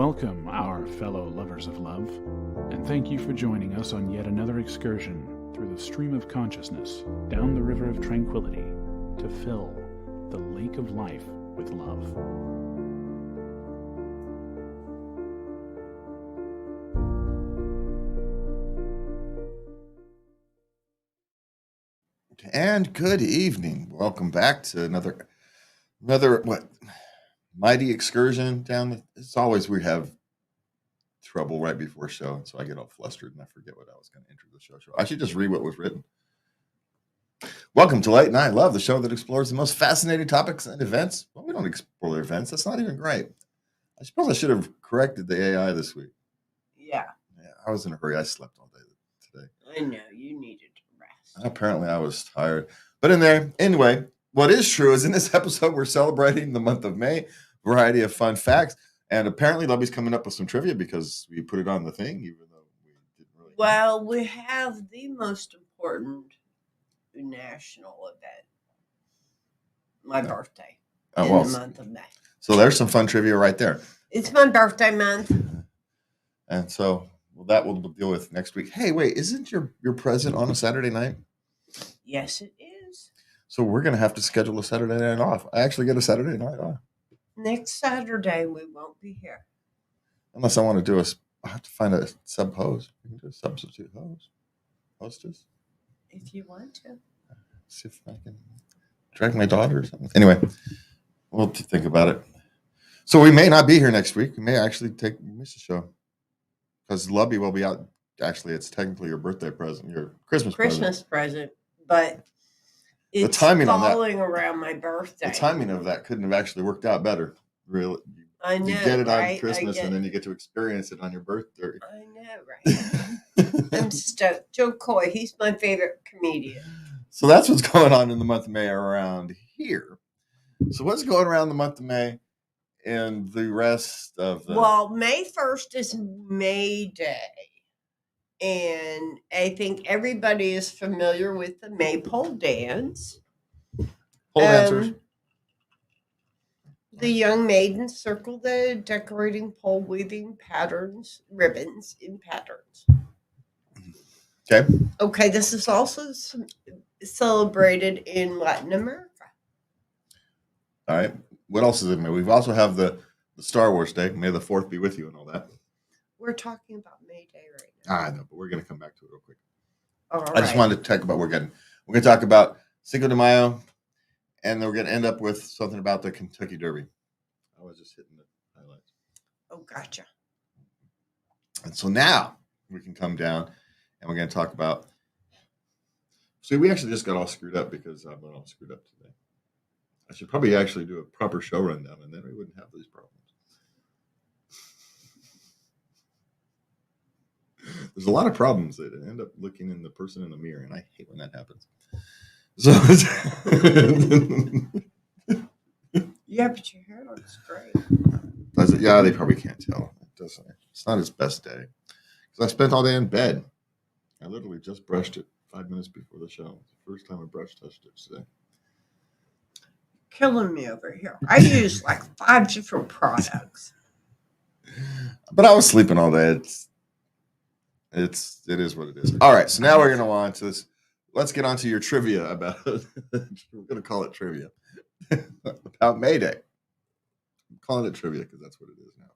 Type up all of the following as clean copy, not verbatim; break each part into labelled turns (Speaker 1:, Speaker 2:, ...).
Speaker 1: Welcome, our fellow lovers of love, and thank you for joining us on yet another excursion through the stream of consciousness down the river of tranquility to fill the lake of life with love.
Speaker 2: And good evening. Welcome back to another mighty excursion down. It's always we have trouble right before show, and so I get all flustered and I forget what I was going to enter the show. I should just read what was written. Welcome to Late Night Love, the show that explores the most fascinating topics and events. Well, we don't explore events. That's not even great. I suppose I should have corrected the AI this week.
Speaker 3: Yeah,
Speaker 2: I was in a hurry. I slept all day today.
Speaker 3: I know you needed to rest.
Speaker 2: Apparently, I was tired. But anyway, what is true is in this episode, we're celebrating the month of May, variety of fun facts. And apparently, Lovey's coming up with some trivia because we put it on the thing, even though we didn't really.
Speaker 3: Well, we have the most important national event, my birthday, in the month of May.
Speaker 2: So there's some fun trivia right there.
Speaker 3: It's my birthday month.
Speaker 2: And so that we'll deal with next week. Hey, wait, isn't your present on a Saturday night?
Speaker 3: Yes, it is.
Speaker 2: So we're going to have to schedule a Saturday night off. I actually get a Saturday night off.
Speaker 3: Next Saturday, we won't be here.
Speaker 2: Unless I want to do I have to find a sub-host. We can do a substitute hostess.
Speaker 3: If you want to.
Speaker 2: See if I can drag my daughter or something. Anyway, we'll think about it. So we may not be here next week. We may actually miss the show. Because Lubby will be out. Actually, it's technically your birthday present, your Christmas
Speaker 3: present. But it's
Speaker 2: the timing
Speaker 3: falling around my birthday.
Speaker 2: The timing of that couldn't have actually worked out better. Really,
Speaker 3: I know.
Speaker 2: You get it on Christmas, and then you get to experience it on your birthday.
Speaker 3: I know, right? I'm stoked. Joe Coy, he's my favorite comedian.
Speaker 2: So that's what's going on in the month of May around here. So what's going around the month of May and the rest of the...
Speaker 3: Well, May 1st is May Day. And I think everybody is familiar with the maypole dance.
Speaker 2: Pole dancers.
Speaker 3: The young maidens circle the decorating pole, weaving ribbons in patterns. Okay, this is also celebrated in Latin America.
Speaker 2: All right. What else is in May? We've also have the Star Wars Day. May the 4th be with you and all that.
Speaker 3: We're talking about May Day right now.
Speaker 2: I know, but we're going to come back to it real quick.
Speaker 3: I
Speaker 2: just wanted to talk about we're going to talk about Cinco de Mayo, and then we're going to end up with something about the Kentucky Derby. I was just hitting the highlights.
Speaker 3: Oh, gotcha.
Speaker 2: And so now we can come down, and we're going to talk about. See, we actually just got all screwed up because I got all screwed up today. I should probably actually do a proper show rundown, and then we wouldn't have these problems. There's a lot of problems that end up looking in the person in the mirror, and I hate when that happens. So,
Speaker 3: yeah, but your hair looks great.
Speaker 2: Does it? Yeah, they probably can't tell. It doesn't. It's not his best day because I spent all day in bed. I literally just brushed it 5 minutes before the show. It's the first time I touched it today.
Speaker 3: Killing me over here. I use like 5 different products.
Speaker 2: But I was sleeping all day. It is what it is. All right, so now we're going to go on to this. Let's get on to your trivia about it. We're going to call it trivia about May Day. I'm calling it trivia because that's what it is now.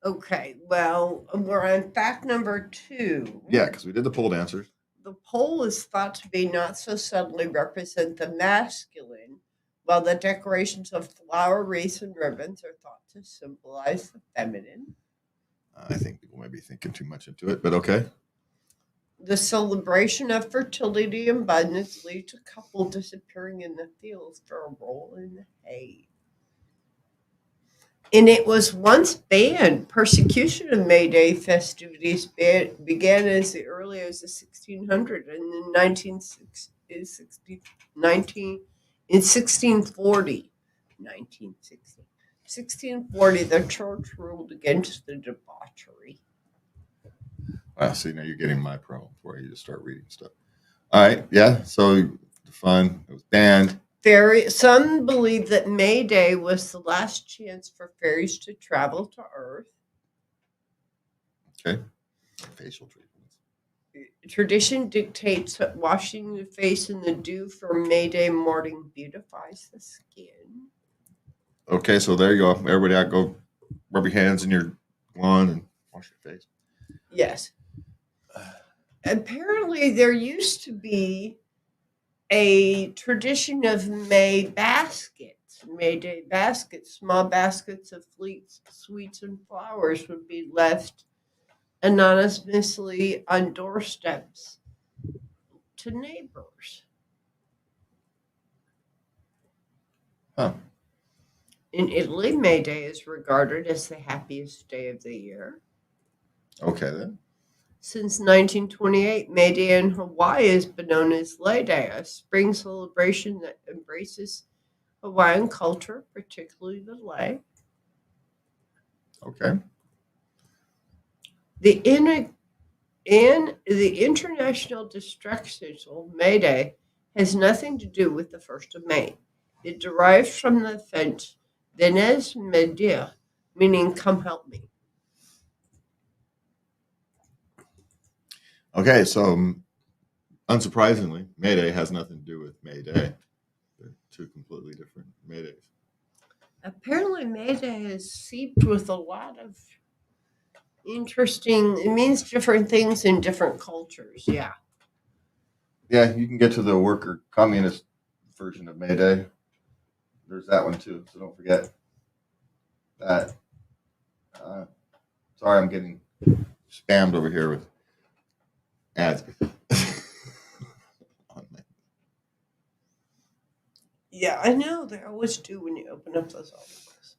Speaker 3: Okay, well, we're on fact number 2.
Speaker 2: Yeah, because we did the pole dancers.
Speaker 3: The pole is thought to be not so subtly represent the masculine, while the decorations of flower wreaths and ribbons are thought to symbolize the feminine.
Speaker 2: I think people might be thinking too much into it, but okay.
Speaker 3: The celebration of fertility and abundance leads to a couple disappearing in the fields for a roll in the hay. And it was once banned. Persecution of May Day festivities began as early as the 1600s, and in 1640, the church ruled against the debauchery.
Speaker 2: Wow, see, now you're getting my problem before you just start reading stuff. All right, yeah, so fun. It was banned.
Speaker 3: Some believe that May Day was the last chance for fairies to travel to Earth.
Speaker 2: Okay. Facial treatments.
Speaker 3: Tradition dictates that washing the face in the dew for May Day morning beautifies the skin.
Speaker 2: Okay, so there you go. Everybody out, go rub your hands in your lawn and wash your face.
Speaker 3: Yes. Apparently, there used to be a tradition of May baskets, May Day baskets. Small baskets of sweets, and flowers would be left anonymously on doorsteps to neighbors.
Speaker 2: Huh.
Speaker 3: In Italy, May Day is regarded as the happiest day of the year.
Speaker 2: Okay, then.
Speaker 3: Since 1928, May Day in Hawaii has been known as Lei Day, a spring celebration that embraces Hawaiian culture, particularly the lei.
Speaker 2: Okay.
Speaker 3: The international distress signal, May Day, has nothing to do with the 1st of May. It derives from the French Venez m'aider, meaning come help me.
Speaker 2: Okay, so unsurprisingly, May Day has nothing to do with May Day. They're two completely different May Days.
Speaker 3: Apparently, May Day is seeped with a lot of interesting, it means different things in different cultures. Yeah.
Speaker 2: Yeah, you can get to the worker communist version of May Day. There's that one too, so don't forget that. Sorry, I'm getting spammed over here with ads.
Speaker 3: Yeah, I know. They always do when you open up those articles.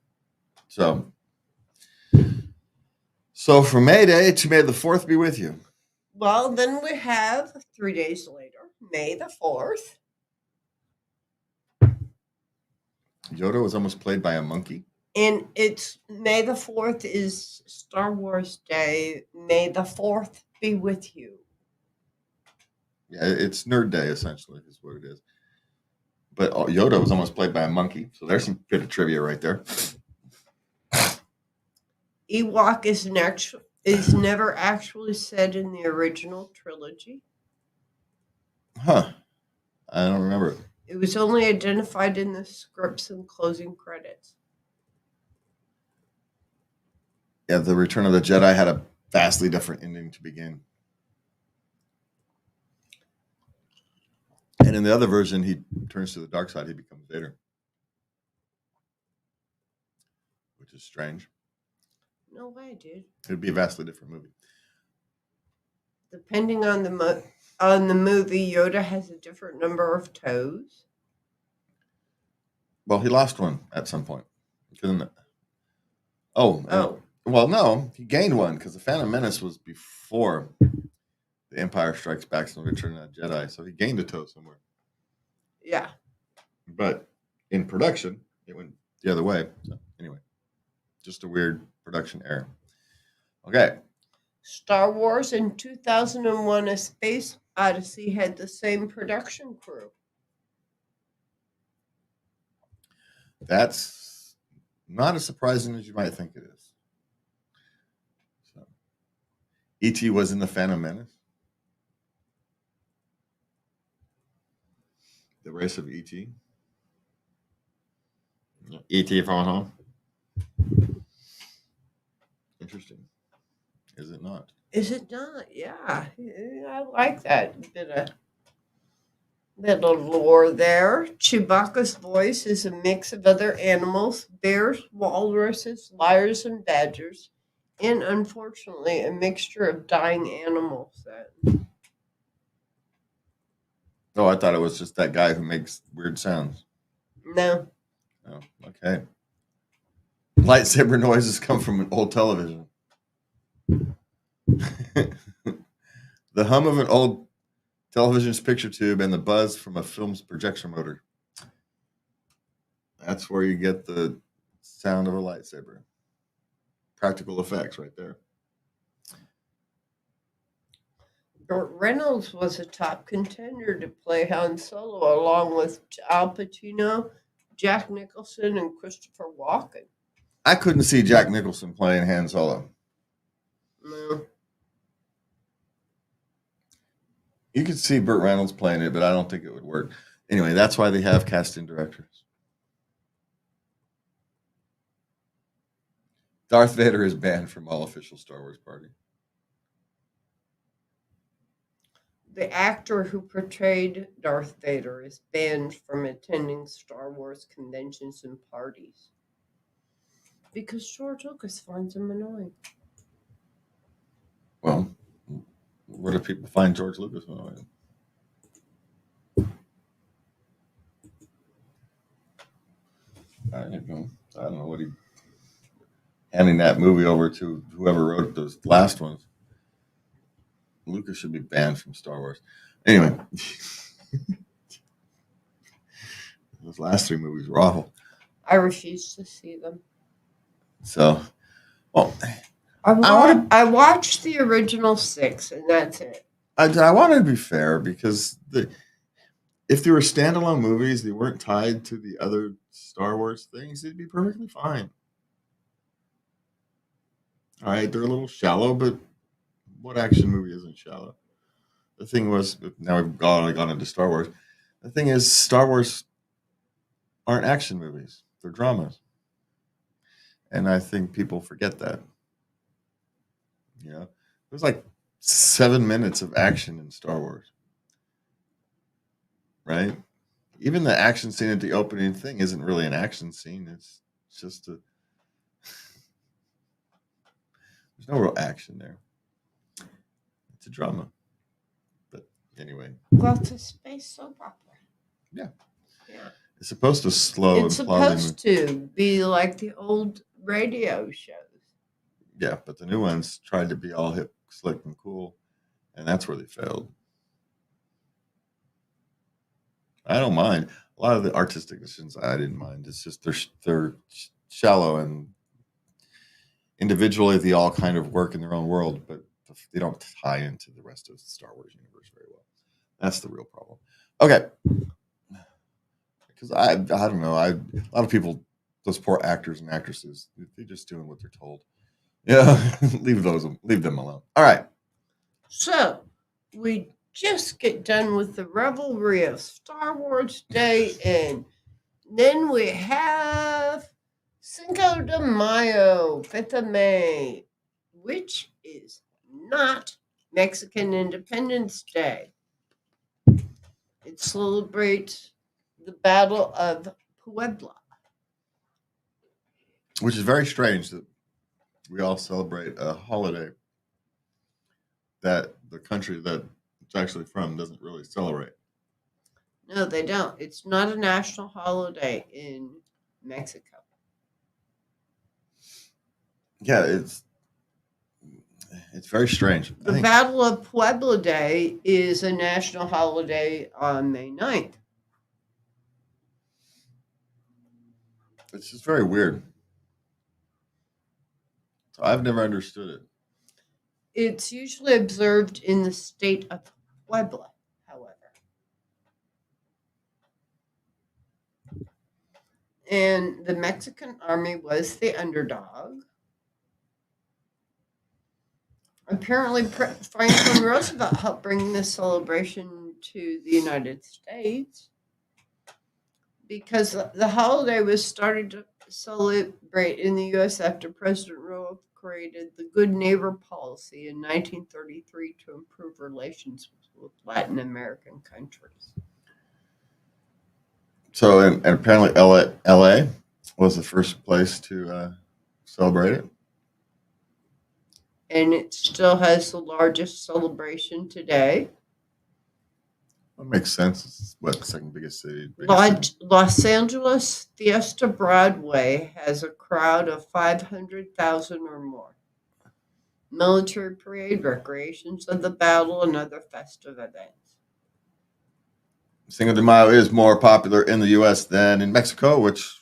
Speaker 2: So from May Day to May the 4th be with you.
Speaker 3: Well, then we have 3 days later, May the 4th.
Speaker 2: Yoda was almost played by a monkey.
Speaker 3: And it's May the 4th is Star Wars Day. May the 4th be with you.
Speaker 2: Yeah, it's Nerd Day, essentially, is what it is. But Yoda was almost played by a monkey, so there's some bit of trivia right there.
Speaker 3: Ewok is never actually said in the original trilogy.
Speaker 2: Huh. I don't remember it.
Speaker 3: It was only identified in the scripts and closing credits.
Speaker 2: Yeah, the Return of the Jedi had a vastly different ending to begin. And in the other version, he turns to the dark side. He becomes Vader, which is strange.
Speaker 3: No way, dude.
Speaker 2: It'd be a vastly different movie.
Speaker 3: Depending on the movie, Yoda has a different number of toes.
Speaker 2: Well, he lost one at some point.
Speaker 3: Oh.
Speaker 2: Well, no, he gained one because the Phantom Menace was before The Empire Strikes Back and Return of the Jedi, so he gained a toe somewhere.
Speaker 3: Yeah.
Speaker 2: But in production, it went the other way. So anyway, just a weird production error. Okay.
Speaker 3: Star Wars in 2001: A Space Odyssey had the same production crew.
Speaker 2: That's not as surprising as you might think it is. So, E.T. was in the Phantom Menace. The race of E.T. E.T. phone home. Interesting. Is it not?
Speaker 3: Is it not? Yeah. I like that bit of little lore there. Chewbacca's voice is a mix of other animals, bears, walruses, lions, and badgers, and unfortunately, a mixture of dying animals.
Speaker 2: Oh, I thought it was just that guy who makes weird sounds.
Speaker 3: No.
Speaker 2: Oh, okay. Lightsaber noises come from an old television. The hum of an old television's picture tube and the buzz from a film's projection motor. That's where you get the sound of a lightsaber. Practical effects right there.
Speaker 3: Burt Reynolds was a top contender to play Han Solo, along with Al Pacino, Jack Nicholson, and Christopher Walken.
Speaker 2: I couldn't see Jack Nicholson playing Han Solo.
Speaker 3: No.
Speaker 2: You could see Burt Reynolds playing it, but I don't think it would work. Anyway, that's why they have casting directors. Darth Vader is banned from all official Star Wars parties.
Speaker 3: The actor who portrayed Darth Vader is banned from attending Star Wars conventions and parties because George Lucas finds him annoying.
Speaker 2: Well, where do people find George Lucas annoying? I don't know what he handing that movie over to whoever wrote those last ones. Lucas should be banned from Star Wars. Anyway, those last 3 movies were awful.
Speaker 3: I refuse to see them.
Speaker 2: So, well,
Speaker 3: I watched the original 6, and that's it.
Speaker 2: I wanted to be fair because if they were standalone movies, they weren't tied to the other Star Wars things, they'd be perfectly fine. All right, they're a little shallow, but what action movie isn't shallow? The thing was, now we've gone into Star Wars. The thing is, Star Wars aren't action movies; they're dramas, and I think people forget that. You know, there's like 7 minutes of action in Star Wars, right? Even the action scene at the opening thing isn't really an action scene. It's just there's no real action there. It's a drama. But anyway.
Speaker 3: Well, it's a space soap opera.
Speaker 2: Yeah.
Speaker 3: Yeah.
Speaker 2: It's supposed to slow.
Speaker 3: It's supposed to be like the old radio shows.
Speaker 2: Yeah, but the new ones tried to be all hip, slick, and cool, and that's where they failed. I don't mind. A lot of the artistic decisions I didn't mind. It's just they're shallow and individually they all kind of work in their own world, but they don't tie into the rest of the Star Wars universe very well. That's the real problem. Okay, because I don't know. A lot of people, those poor actors and actresses, they're just doing what they're told. Yeah, leave them alone. All right.
Speaker 3: So we just get done with the revelry of Star Wars Day, and then we have Cinco de Mayo, 5th of May, which is not Mexican Independence Day. It celebrates the Battle of Puebla.
Speaker 2: Which is very strange that we all celebrate a holiday that the country that it's actually from doesn't really celebrate.
Speaker 3: No, they don't. It's not a national holiday in Mexico.
Speaker 2: Yeah, it's very strange.
Speaker 3: The Battle of Puebla Day is a national holiday on May 9th.
Speaker 2: It's just very weird. So I've never understood it.
Speaker 3: It's usually observed in the state of Puebla, however. And the Mexican army was the underdog. Apparently, Franklin Roosevelt helped bring this celebration to the United States because the holiday was starting to celebrate in the U.S. after President Roosevelt created the Good Neighbor policy in 1933 to improve relations with Latin American countries.
Speaker 2: So, and apparently LA was the first place to celebrate it.
Speaker 3: And it still has the largest celebration today.
Speaker 2: That makes sense. It's what, the second biggest city?
Speaker 3: Los Angeles Fiesta Broadway has a crowd of 500,000 or more. Military parade, recreations of the battle, and other festive events.
Speaker 2: Cinco de Mayo is more popular in the U.S. than in Mexico, which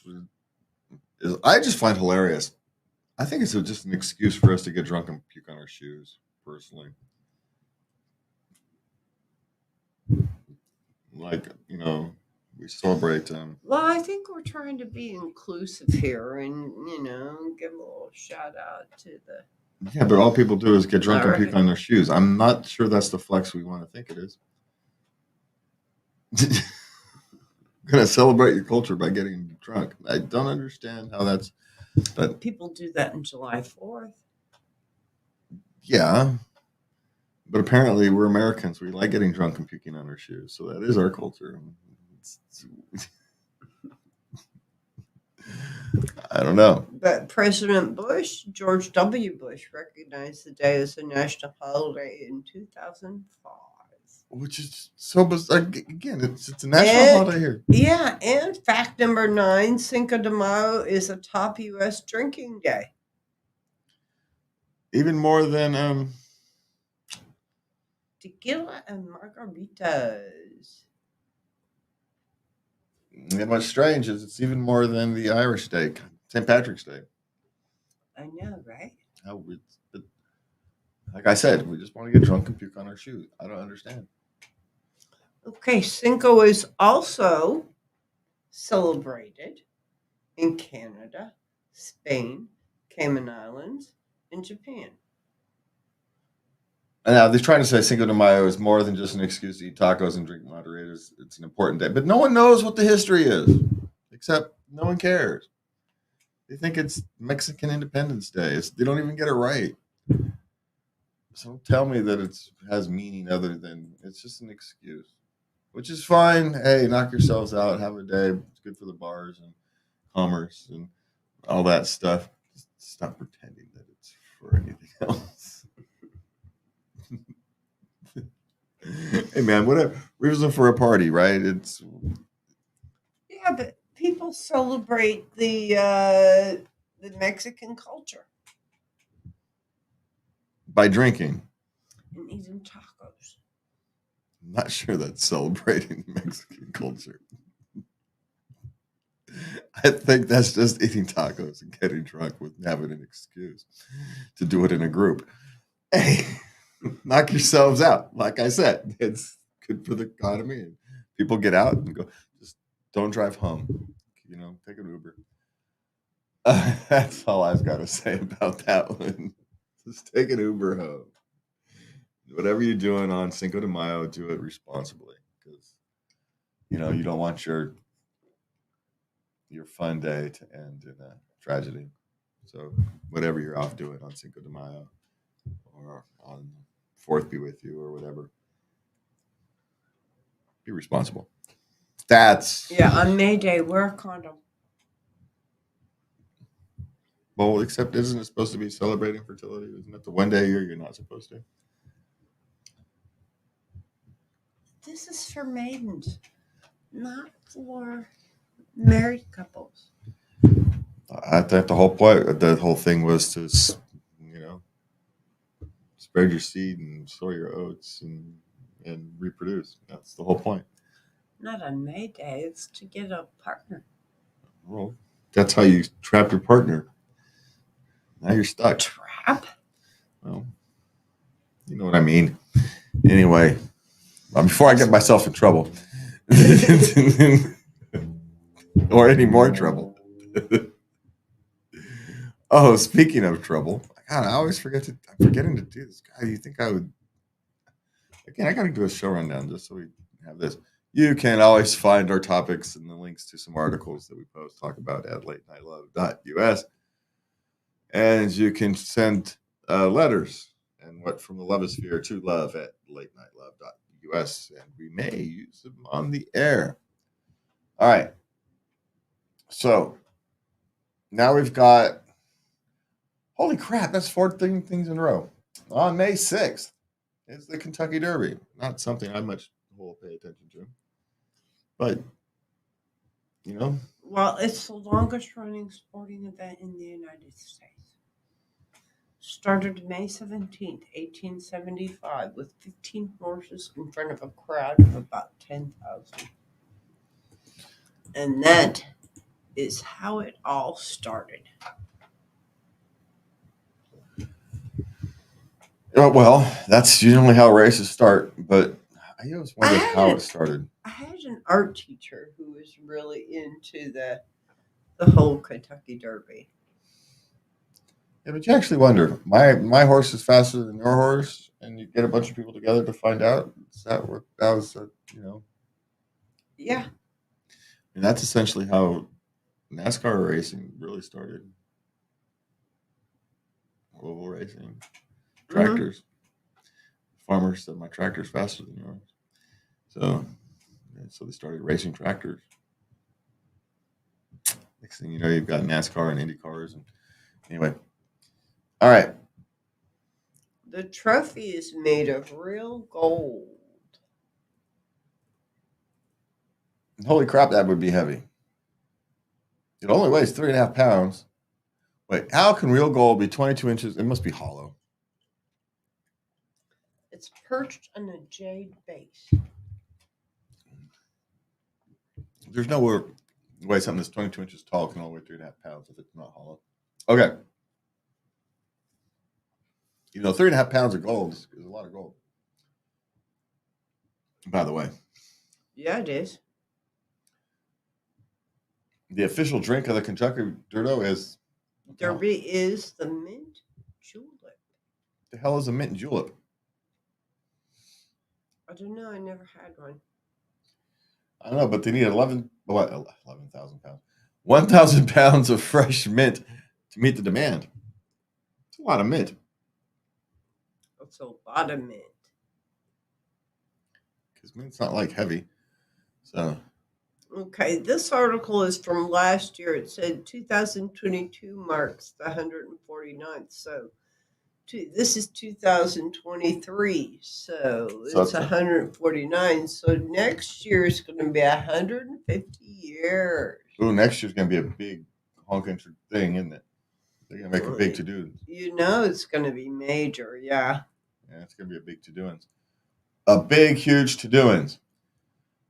Speaker 2: is I just find hilarious. I think it's just an excuse for us to get drunk and puke on our shoes, personally. like, we celebrate.
Speaker 3: Well, I think we're trying to be inclusive here and, give a little shout out to the
Speaker 2: Yeah, but all people do is get drunk and puke
Speaker 3: American.
Speaker 2: on their shoes. I'm not sure that's the flex we want to think it is. Gonna celebrate your culture by getting drunk. I don't understand how that's. But
Speaker 3: People do that on July 4th.
Speaker 2: yeah, but apparently we're Americans. We like getting drunk and puking on our shoes, so that is our culture. I don't know.
Speaker 3: But President George W. Bush, recognized the day as a national holiday in 2005.
Speaker 2: Which is so bizarre. Again, it's a national holiday here.
Speaker 3: Yeah, and fact number 9, Cinco de Mayo is a top U.S. drinking day.
Speaker 2: Even more than
Speaker 3: Tequila and margaritas.
Speaker 2: and what's strange is it's even more than the Irish Day, St. Patrick's Day.
Speaker 3: I know, right?
Speaker 2: Like I said, we just want to get drunk and puke on our shoes. I don't understand.
Speaker 3: Okay, Cinco is also celebrated in Canada, Spain, Cayman Islands, and Japan.
Speaker 2: And now they're trying to say Cinco de Mayo is more than just an excuse to eat tacos and drink margaritas. It's an important day, but no one knows what the history is, except no one cares. They think it's Mexican Independence Day. They don't even get it right. So don't tell me that it has meaning other than it's just an excuse, which is fine. Hey, knock yourselves out. Have a day. It's good for the bars and commerce and all that stuff. Just stop pretending that it's for anything else. Hey man, whatever reason for a party, right? It's
Speaker 3: Yeah, but people celebrate the Mexican culture
Speaker 2: by drinking.
Speaker 3: and eating tacos.
Speaker 2: I'm not sure that's celebrating Mexican culture. I think that's just eating tacos and getting drunk with having an excuse to do it in a group. Hey, knock yourselves out. Like I said, it's good for the economy. And people get out and go, just don't drive home. Take an Uber. That's all I've got to say about that one. Just take an Uber home. Whatever you're doing on Cinco de Mayo, do it responsibly because you don't want your fun day to end in a tragedy. So whatever you're off doing on Cinco de Mayo or on Fourth be with you or whatever, be responsible.
Speaker 3: On May Day, wear a condom.
Speaker 2: Well, except isn't it supposed to be celebrating fertility? Isn't it the one day a year you're not supposed to?
Speaker 3: This is for maidens, not for married couples.
Speaker 2: I thought the whole point, the whole thing was to, spread your seed and sow your oats and reproduce. That's the whole point.
Speaker 3: Not on May Day. It's to get a partner.
Speaker 2: Well, that's how you trap your partner. Now you're stuck.
Speaker 3: Trap?
Speaker 2: Well, you know what I mean. Anyway, before I get myself in trouble, or any more trouble. Oh, speaking of trouble, God, I always I'm forgetting to do this. God, you think I would? Again, I got to do a show rundown just so we have this. You can always find our topics and the links to some articles that we post talk about at latenightLove.us. And you can send letters and what from the Lovosphere to love at latenightLove.us. And we may use them on the air. All right. So now we've got, holy crap, that's 14 things in a row. On May 6th is the Kentucky Derby. Not something I much will pay attention to. But,
Speaker 3: Well, it's the longest running sporting event in the United States. Started May 17th, 1875, with 15 horses in front of a crowd of about 10,000. And that is how it all started.
Speaker 2: Well, that's usually how races start, but I always wondered how it started.
Speaker 3: I had an art teacher who was really into the whole Kentucky Derby.
Speaker 2: Yeah, but you actually wonder. My horse is faster than your horse, and you get a bunch of people together to find out. Is that what that was? You know,
Speaker 3: Yeah.
Speaker 2: and that's essentially how NASCAR racing really started. Oval racing,
Speaker 3: Hmm.
Speaker 2: tractors. Farmers said my tractor's faster than yours, so so they started racing tractors. Next thing you know, you've got NASCAR and Indy cars, and anyway, all right.
Speaker 3: The trophy is made of real gold.
Speaker 2: Holy crap, that would be heavy. It only weighs 3.5 pounds. Wait, how can real gold be 22 inches? It must be hollow.
Speaker 3: It's perched on a jade base.
Speaker 2: There's no way something that's 22 inches tall can only weigh 3.5 pounds if it's not hollow. Okay. 3.5 pounds of gold is a lot of gold. By the way,
Speaker 3: Yeah, it is.
Speaker 2: the official drink of the Kentucky Derby is
Speaker 3: Derby is the mint julep.
Speaker 2: the hell is a mint julep?
Speaker 3: I don't know. I never had one.
Speaker 2: I don't know, but they need 11,000 pounds, 1,000 pounds of fresh mint to meet the demand. It's a lot of mint
Speaker 3: It's a lot of mint.
Speaker 2: because mint's not like heavy. So
Speaker 3: Okay, this article is from last year. It said 2022 marks the 149th. So this is 2023. So
Speaker 2: So
Speaker 3: it's
Speaker 2: it's
Speaker 3: 149. So next year is going to be 150 years.
Speaker 2: next year's gonna be a big honking thing, isn't it? They're gonna make a big to do.
Speaker 3: You know it's going to be major. Yeah.
Speaker 2: Yeah, it's gonna be a big to doings. A big, huge to doings.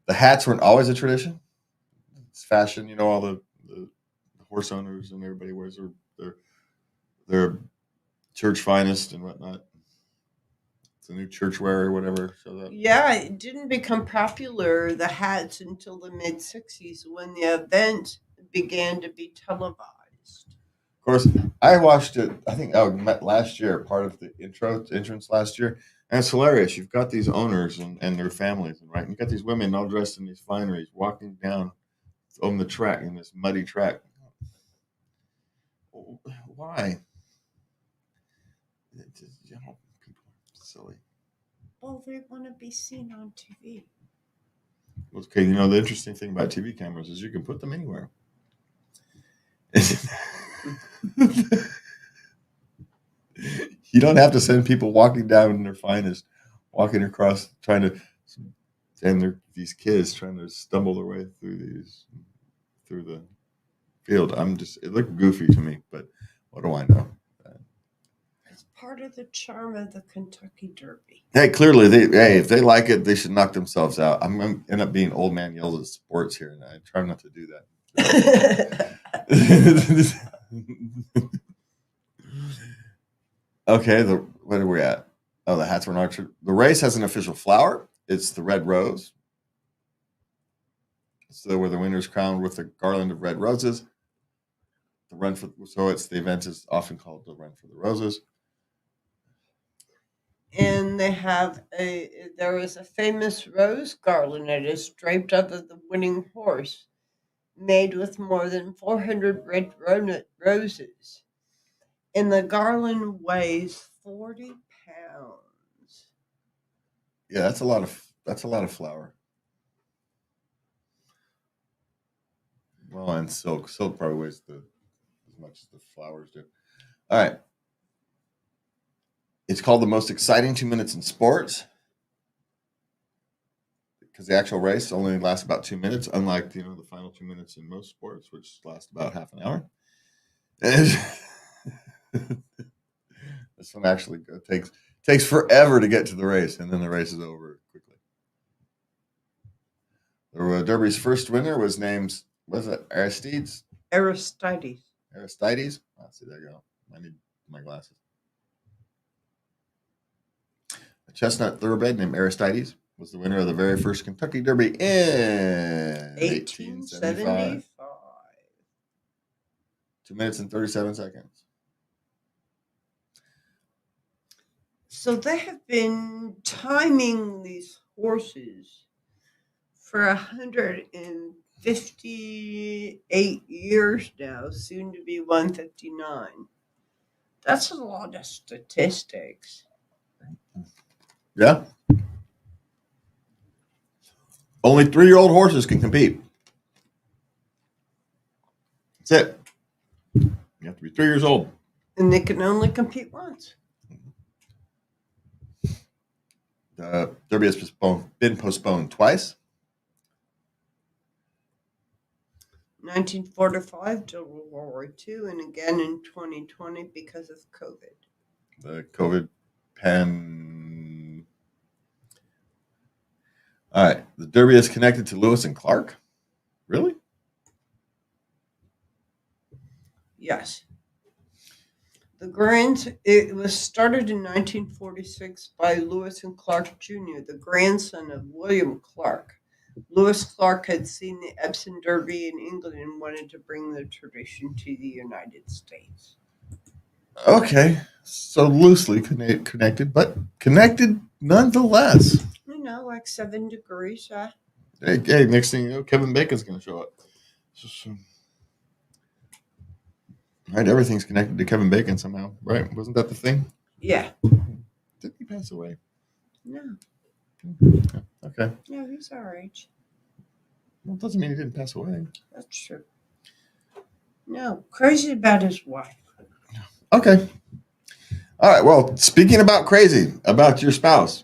Speaker 2: The hats weren't always a tradition. It's fashion, all the horse owners and everybody wears their church finest and whatnot. It's a new church wear or whatever. So that
Speaker 3: Yeah, it didn't become popular, the hats, until the mid 60s when the event began to be televised.
Speaker 2: of course I watched it, I think I met last year, part of the entrance last year. And it's hilarious. You've got these owners and their families, right? And you've got these women all dressed in these fineries walking down on the track in this muddy track. Why? People are silly.
Speaker 3: Well, they want to be seen on TV.
Speaker 2: Okay, the interesting thing about TV cameras is you can put them anywhere. You don't have to send people walking down in their finest, walking across, trying to, and these kids trying to stumble their way through the field. It looked goofy to me, but what do I know?
Speaker 3: It's part of the charm of the Kentucky Derby.
Speaker 2: Hey, clearly, if they like it, they should knock themselves out. I'm going to end up being old man yells at sports here, and I try not to do that. Okay, what are we at? Oh, the hats were not true. The race has an official flower. It's the red rose. So where the winner is crowned with a garland of red roses. The event is often called the Run for the Roses.
Speaker 3: And there is a famous rose garland that is draped over the winning horse, made with more than 400 red roses. And the garland weighs 40 pounds.
Speaker 2: Yeah, that's a lot of flour. Well, and silk probably weighs as much as the flowers do. All right. It's called the most exciting 2 minutes in sports because the actual race only lasts about 2 minutes, unlike the final 2 minutes in most sports, which last about half an hour. And this one actually takes forever to get to the race, and then the race is over quickly. The Derby's first winner was named, was it Aristides?
Speaker 3: Aristides.
Speaker 2: Aristides? Oh, see, there you go. I need my glasses. A chestnut thoroughbred named Aristides was the winner of the very first Kentucky Derby in
Speaker 3: 1875.
Speaker 2: 2 minutes and 37 seconds.
Speaker 3: So they have been timing these horses for 158 years now, soon to be 159. That's a lot of statistics.
Speaker 2: Yeah. Only 3-year-old horses can compete. That's it. You have to be 3 years old.
Speaker 3: And they can only compete once.
Speaker 2: The Derby has been postponed twice.
Speaker 3: 1945 till World War II, and again in 2020 because of COVID.
Speaker 2: The COVID pen. All right. The Derby is connected to Lewis and Clark. Really?
Speaker 3: Yes. It was started in 1946 by Lewis and Clark Jr., the grandson of William Clark. Lewis Clark had seen the Epsom Derby in England and wanted to bring the tradition to the United States.
Speaker 2: Okay. So loosely connected, but connected nonetheless.
Speaker 3: Like 7 degrees.
Speaker 2: Hey, next thing you know, Kevin Bacon's going to show up. Right, everything's connected to Kevin Bacon somehow, right? Wasn't that the thing?
Speaker 3: Yeah.
Speaker 2: Didn't he pass away?
Speaker 3: No.
Speaker 2: Okay.
Speaker 3: No, he's our age.
Speaker 2: Well, it doesn't mean he didn't pass away.
Speaker 3: That's true. No, crazy about his wife.
Speaker 2: Okay. All right. Well, speaking about crazy, about your spouse,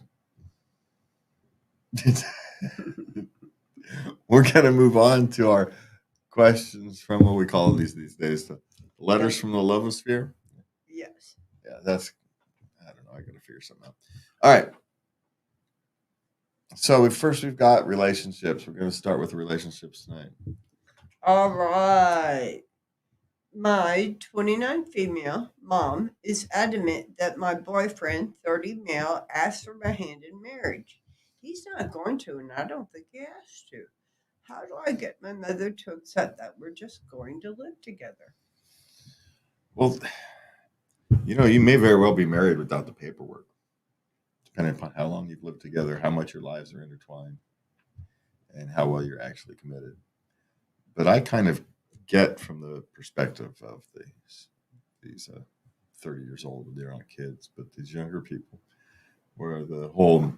Speaker 2: we're going to move on to our questions from what we call these days, the letters from the lovosphere.
Speaker 3: Yes.
Speaker 2: Yeah, I don't know. I got to figure something out. All right. So we've got relationships. We're going to start with relationships tonight.
Speaker 3: All right. My 29 female mom is adamant that my boyfriend, 30 male, asked for my hand in marriage. He's not going to, and I don't think he has to. How do I get my mother to accept that we're just going to live together?
Speaker 2: Well, you may very well be married without the paperwork, depending upon how long you've lived together, how much your lives are intertwined, and how well you're actually committed. But I kind of get from the perspective of these 30 years old, they're not kids, but these younger people, where the whole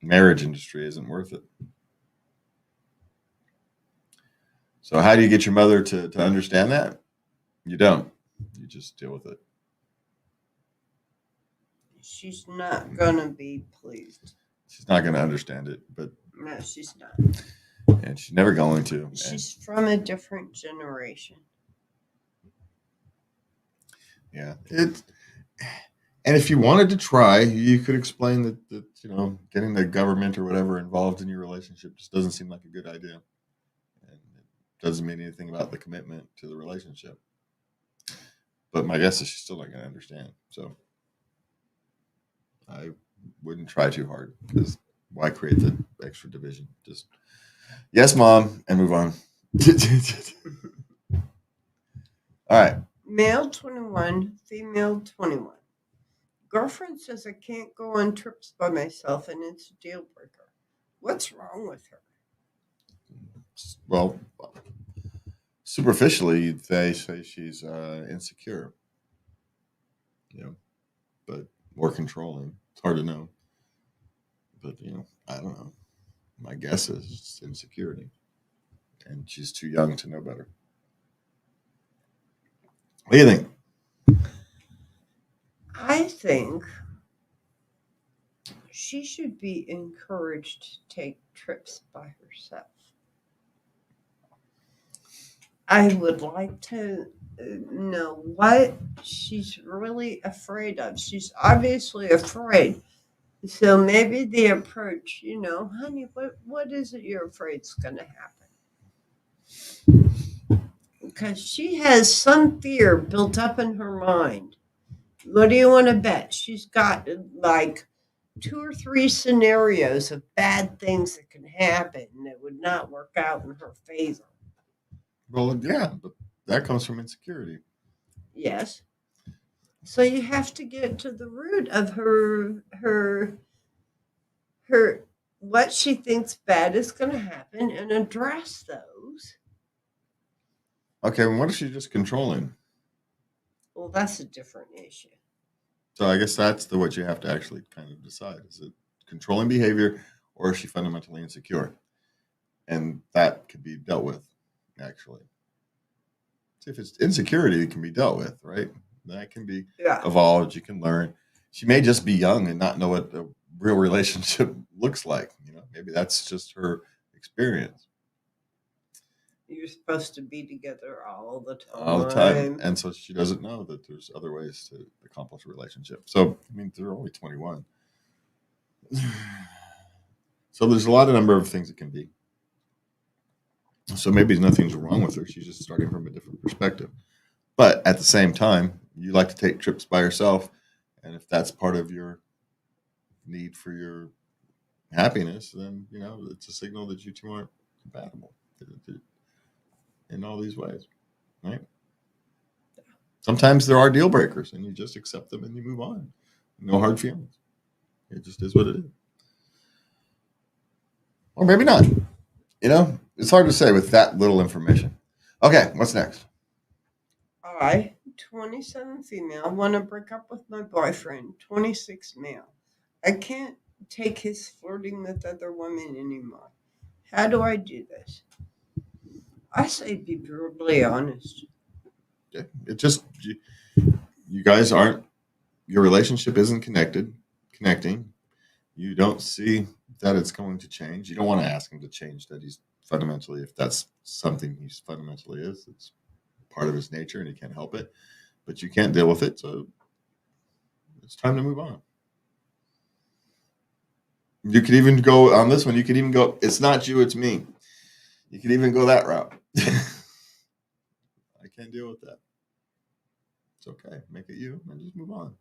Speaker 2: marriage industry isn't worth it. So how do you get your mother to understand that? You don't. You just deal with it.
Speaker 3: She's not going to be pleased.
Speaker 2: She's not going to understand it, but
Speaker 3: no, she's not.
Speaker 2: And she's never going to.
Speaker 3: She's from a different generation.
Speaker 2: Yeah. And if you wanted to try, you could explain that getting the government or whatever involved in your relationship just doesn't seem like a good idea. And it doesn't mean anything about the commitment to the relationship. But my guess is she's still not going to understand. So I wouldn't try too hard, because why create the extra division? Just, yes, Mom, and move on. All right.
Speaker 3: Male 21, female 21. Girlfriend says I can't go on trips by myself and it's a deal breaker. What's wrong with her?
Speaker 2: Well, superficially, they say she's insecure, but more controlling. It's hard to know. But, I don't know. My guess is it's insecurity. And she's too young to know better. What do you think?
Speaker 3: I think she should be encouraged to take trips by herself. I would like to know what she's really afraid of. She's obviously afraid. So maybe the approach, honey, what is it you're afraid is going to happen? Because she has some fear built up in her mind. What do you want to bet? She's got 2 or 3 scenarios of bad things that can happen that would not work out in her favor.
Speaker 2: Well, yeah, but that comes from insecurity.
Speaker 3: Yes. So you have to get to the root of her what she thinks bad is going to happen and address those.
Speaker 2: Okay, well, what if she's just controlling?
Speaker 3: Well, that's a different issue.
Speaker 2: So I guess that's what you have to actually kind of decide. Is it controlling behavior or is she fundamentally insecure? And that could be dealt with, actually. See, if it's insecurity, it can be dealt with, right? That can be
Speaker 3: Yeah.
Speaker 2: evolved. You can learn. She may just be young and not know what a real relationship looks like. Maybe that's just her experience
Speaker 3: You're supposed to be together all the time.
Speaker 2: all the time. And so she doesn't know that there's other ways to accomplish a relationship. So, I mean, they're only 21. So there's a lot of number of things it can be. So maybe nothing's wrong with her. She's just starting from a different perspective. But at the same time, you like to take trips by yourself. And if that's part of your need for your happiness, then, it's a signal that you two aren't compatible in all these ways, right? Sometimes there are deal breakers and you just accept them and you move on. No hard feelings. It just is what it is. Or maybe not. It's hard to say with that little information. Okay, what's next?
Speaker 3: I, 27 female, want to break up with my boyfriend, 26 male. I can't take his flirting with other women anymore. How do I do this? I say be brutally honest.
Speaker 2: Yeah, it just you guys aren't. Your relationship isn't connecting. You don't see that it's going to change. You don't want to ask him to change that he's fundamentally, if that's something he fundamentally is, it's part of his nature and he can't help it. But you can't deal with it, so it's time to move on. You could even go on this one. You could even go, it's not you, it's me. You could even go that route. I can't deal with that. It's okay. Make it you and just move on.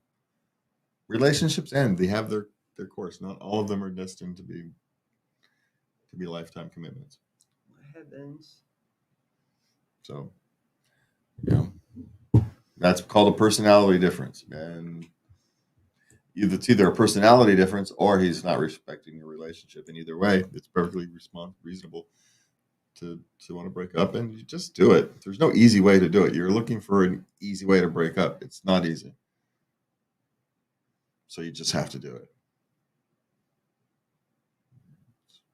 Speaker 2: Relationships end. They have their course. Not all of them are destined to be lifetime commitments.
Speaker 3: Heavens.
Speaker 2: So, that's called a personality difference. And it's either a personality difference or he's not respecting your relationship. And either way, it's perfectly reasonable to want to break up, and you just do it. There's no easy way to do it. You're looking for an easy way to break up. It's not easy. So you just have to do it.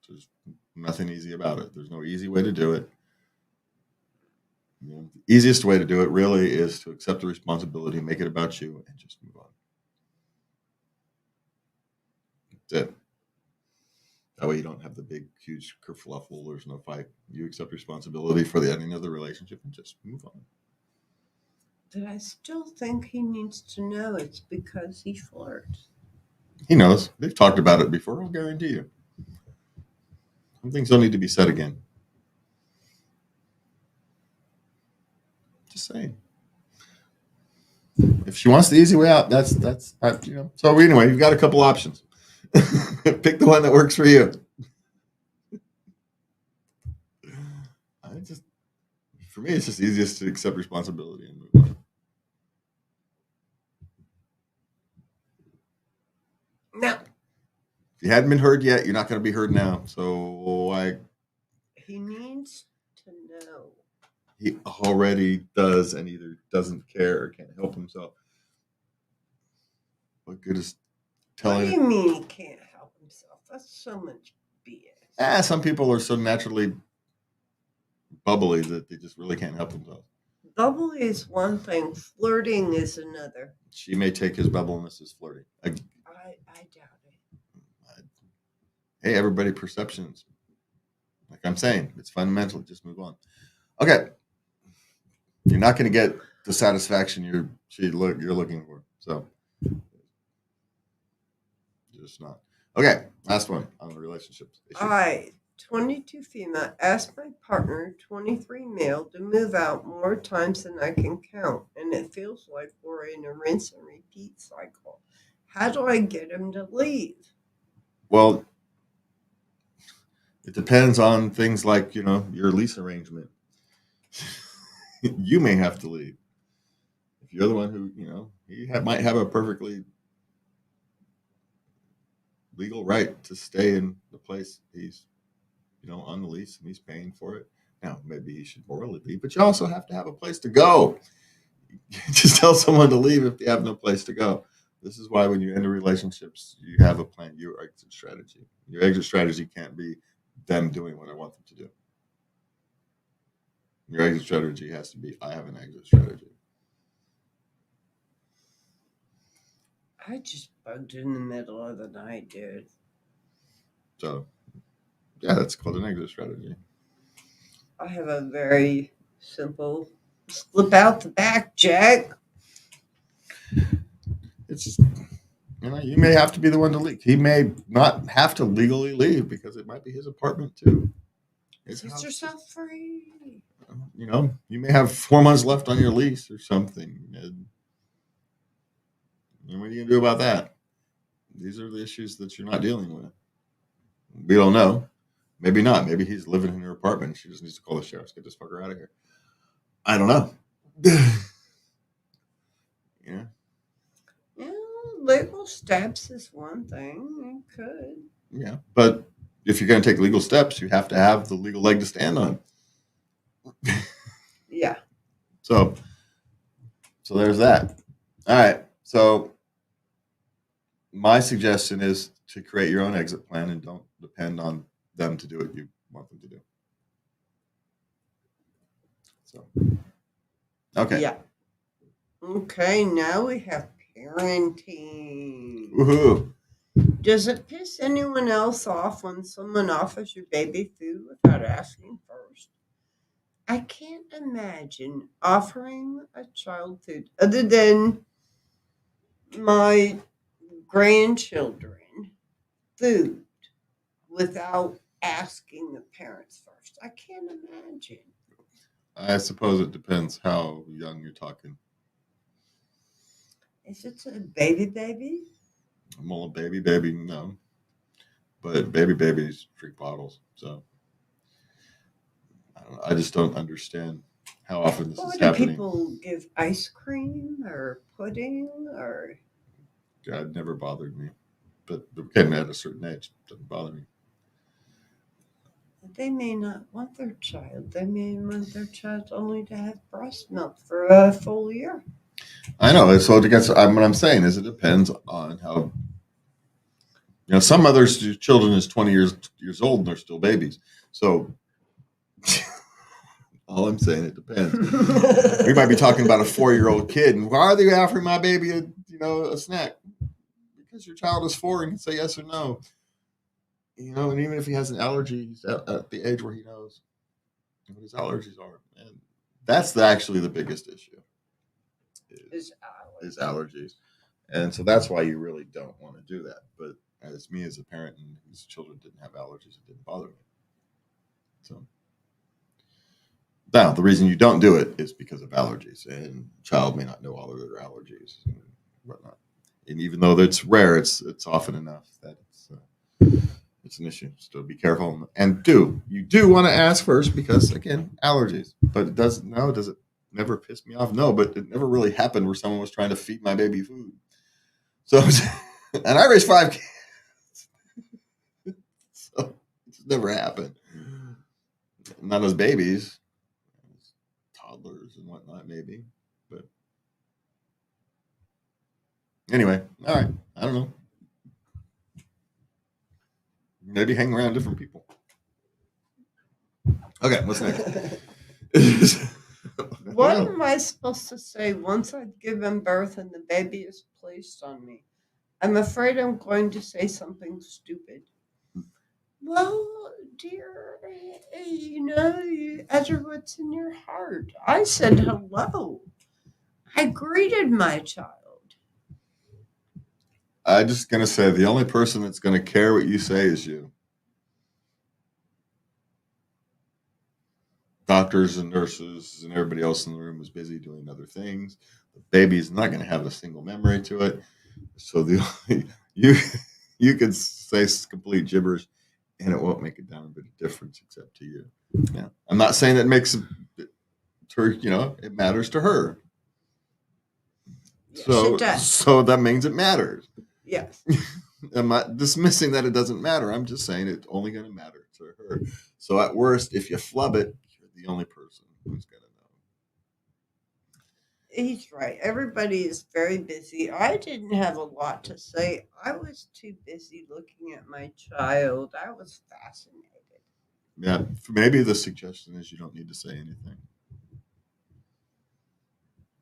Speaker 2: There's nothing easy about it. There's no easy way to do it. The easiest way to do it really is to accept the responsibility, make it about you, and just move on. That's it. That way you don't have the big, huge kerfluffle. There's no fight. You accept responsibility for the ending of the relationship and just move on.
Speaker 3: But I still think he needs to know it's because he flirts.
Speaker 2: He knows. They've talked about it before, I'll guarantee you. Some things don't need to be said again. Just saying. If she wants the easy way out, that's So anyway, you've got a couple options. Pick the one that works for you. For me, it's just easiest to accept responsibility and move on.
Speaker 3: No.
Speaker 2: If you hadn't been heard yet, you're not going to be heard now. So
Speaker 3: He needs to know.
Speaker 2: He already does, and either doesn't care or can't help himself. What good is telling?
Speaker 3: What do you mean he can't help himself? That's so much BS.
Speaker 2: Some people are so naturally bubbly that they just really can't help themselves.
Speaker 3: Bubbly is one thing, flirting is another.
Speaker 2: She may take his bubbliness as flirting.
Speaker 3: I doubt it.
Speaker 2: Hey, everybody, perceptions. Like I'm saying, it's fundamental. Just move on. Okay. You're not going to get the satisfaction you're looking for. So, just not. Okay, last one on the relationships issue.
Speaker 3: All right, 22 female. Asked my partner, 23 male, to move out more times than I can count, and it feels like we're in a rinse and repeat cycle. How do I get him to leave?
Speaker 2: Well, it depends on things like, your lease arrangement. You may have to leave. If you're the one who, might have a perfectly legal right to stay in the place he's, on the lease and he's paying for it. Now, maybe he should morally leave, but you also have to have a place to go. You can't just tell someone to leave if they have no place to go. This is why when you enter relationships, you have a plan, your exit strategy. Your exit strategy can't be them doing what I want them to do. Your exit strategy has to be, I have an exit strategy.
Speaker 3: I just bugged in the middle of the night, dude.
Speaker 2: So, yeah, that's called an exit strategy.
Speaker 3: I have a very simple slip out the back, Jack.
Speaker 2: It's just, you may have to be the one to leave. He may not have to legally leave because it might be his apartment too.
Speaker 3: Set yourself free.
Speaker 2: You may have 4 months left on your lease or something. And what are you going to do about that? These are the issues that you're not dealing with. We don't know. Maybe not. Maybe he's living in her apartment. She just needs to call the sheriff. Get this fucker out of here. I don't know. Yeah.
Speaker 3: Yeah, legal steps is one thing. You could.
Speaker 2: Yeah. But if you're going to take legal steps, you have to have the legal leg to stand on.
Speaker 3: Yeah.
Speaker 2: So there's that. All right. So my suggestion is to create your own exit plan and don't depend on them to do what you want them to do. So, okay.
Speaker 3: Yeah. Okay, now we have parenting.
Speaker 2: Woohoo.
Speaker 3: Does it piss anyone else off when someone offers your baby food without asking first? I can't imagine offering a child food other than my grandchildren food without asking the parents first. I can't imagine.
Speaker 2: I suppose it depends how young you're talking.
Speaker 3: If it's a baby,
Speaker 2: Well, a baby, no. But babies drink bottles. So I don't know. I just don't understand how often this is
Speaker 3: do
Speaker 2: happening.
Speaker 3: people give ice cream or pudding or?
Speaker 2: God, never bothered me. But getting at a certain age doesn't bother me.
Speaker 3: They may not want their child. They may want their child only to have breast milk for a full year.
Speaker 2: I know. So what I'm saying is it depends on how. Some mothers' children is 20 years old and they're still babies. So all I'm saying, it depends. We might be talking about a 4-year-old kid, and why are they offering my baby a snack? Because your child is 4 and can say yes or no. And even if he has an allergy, he's at the age where he knows what his allergies are. And that's actually the biggest issue. Is allergies. And so that's why you really don't want to do that. But as me as a parent and whose children didn't have allergies, it didn't bother me. So now the reason you don't do it is because of allergies, and child may not know all of their allergies and whatnot. And even though it's rare, it's often enough that it's an issue. So be careful. And you do want to ask first because, again, allergies. But does it never piss me off? No, but it never really happened where someone was trying to feed my baby food. So, and I raised 5 kids. So it's never happened. Not as babies, as toddlers and whatnot, maybe. But anyway, all right. I don't know. Maybe hang around different people. Okay, what's next?
Speaker 3: What am I supposed to say once I've given birth and the baby is placed on me? I'm afraid I'm going to say something stupid. Well, dear, you utter what's in your heart. I said hello. I greeted my child.
Speaker 2: I'm just going to say the only person that's going to care what you say is you. Doctors and nurses and everybody else in the room is busy doing other things. The baby's not going to have a single memory to it. So the only you could say complete gibberish, and it won't make a damn bit of difference except to you. Yeah, I'm not saying that makes her. It matters to her.
Speaker 3: Yes,
Speaker 2: So
Speaker 3: it does.
Speaker 2: so that means it matters.
Speaker 3: Yes.
Speaker 2: I'm not dismissing that it doesn't matter. I'm just saying it's only going to matter to her. So at worst, if you flub it, you're the only person who's going to
Speaker 3: He's right. Everybody is very busy. I didn't have a lot to say. I was too busy looking at my child. I was fascinated.
Speaker 2: know. Yeah, maybe the suggestion is you don't need to say anything.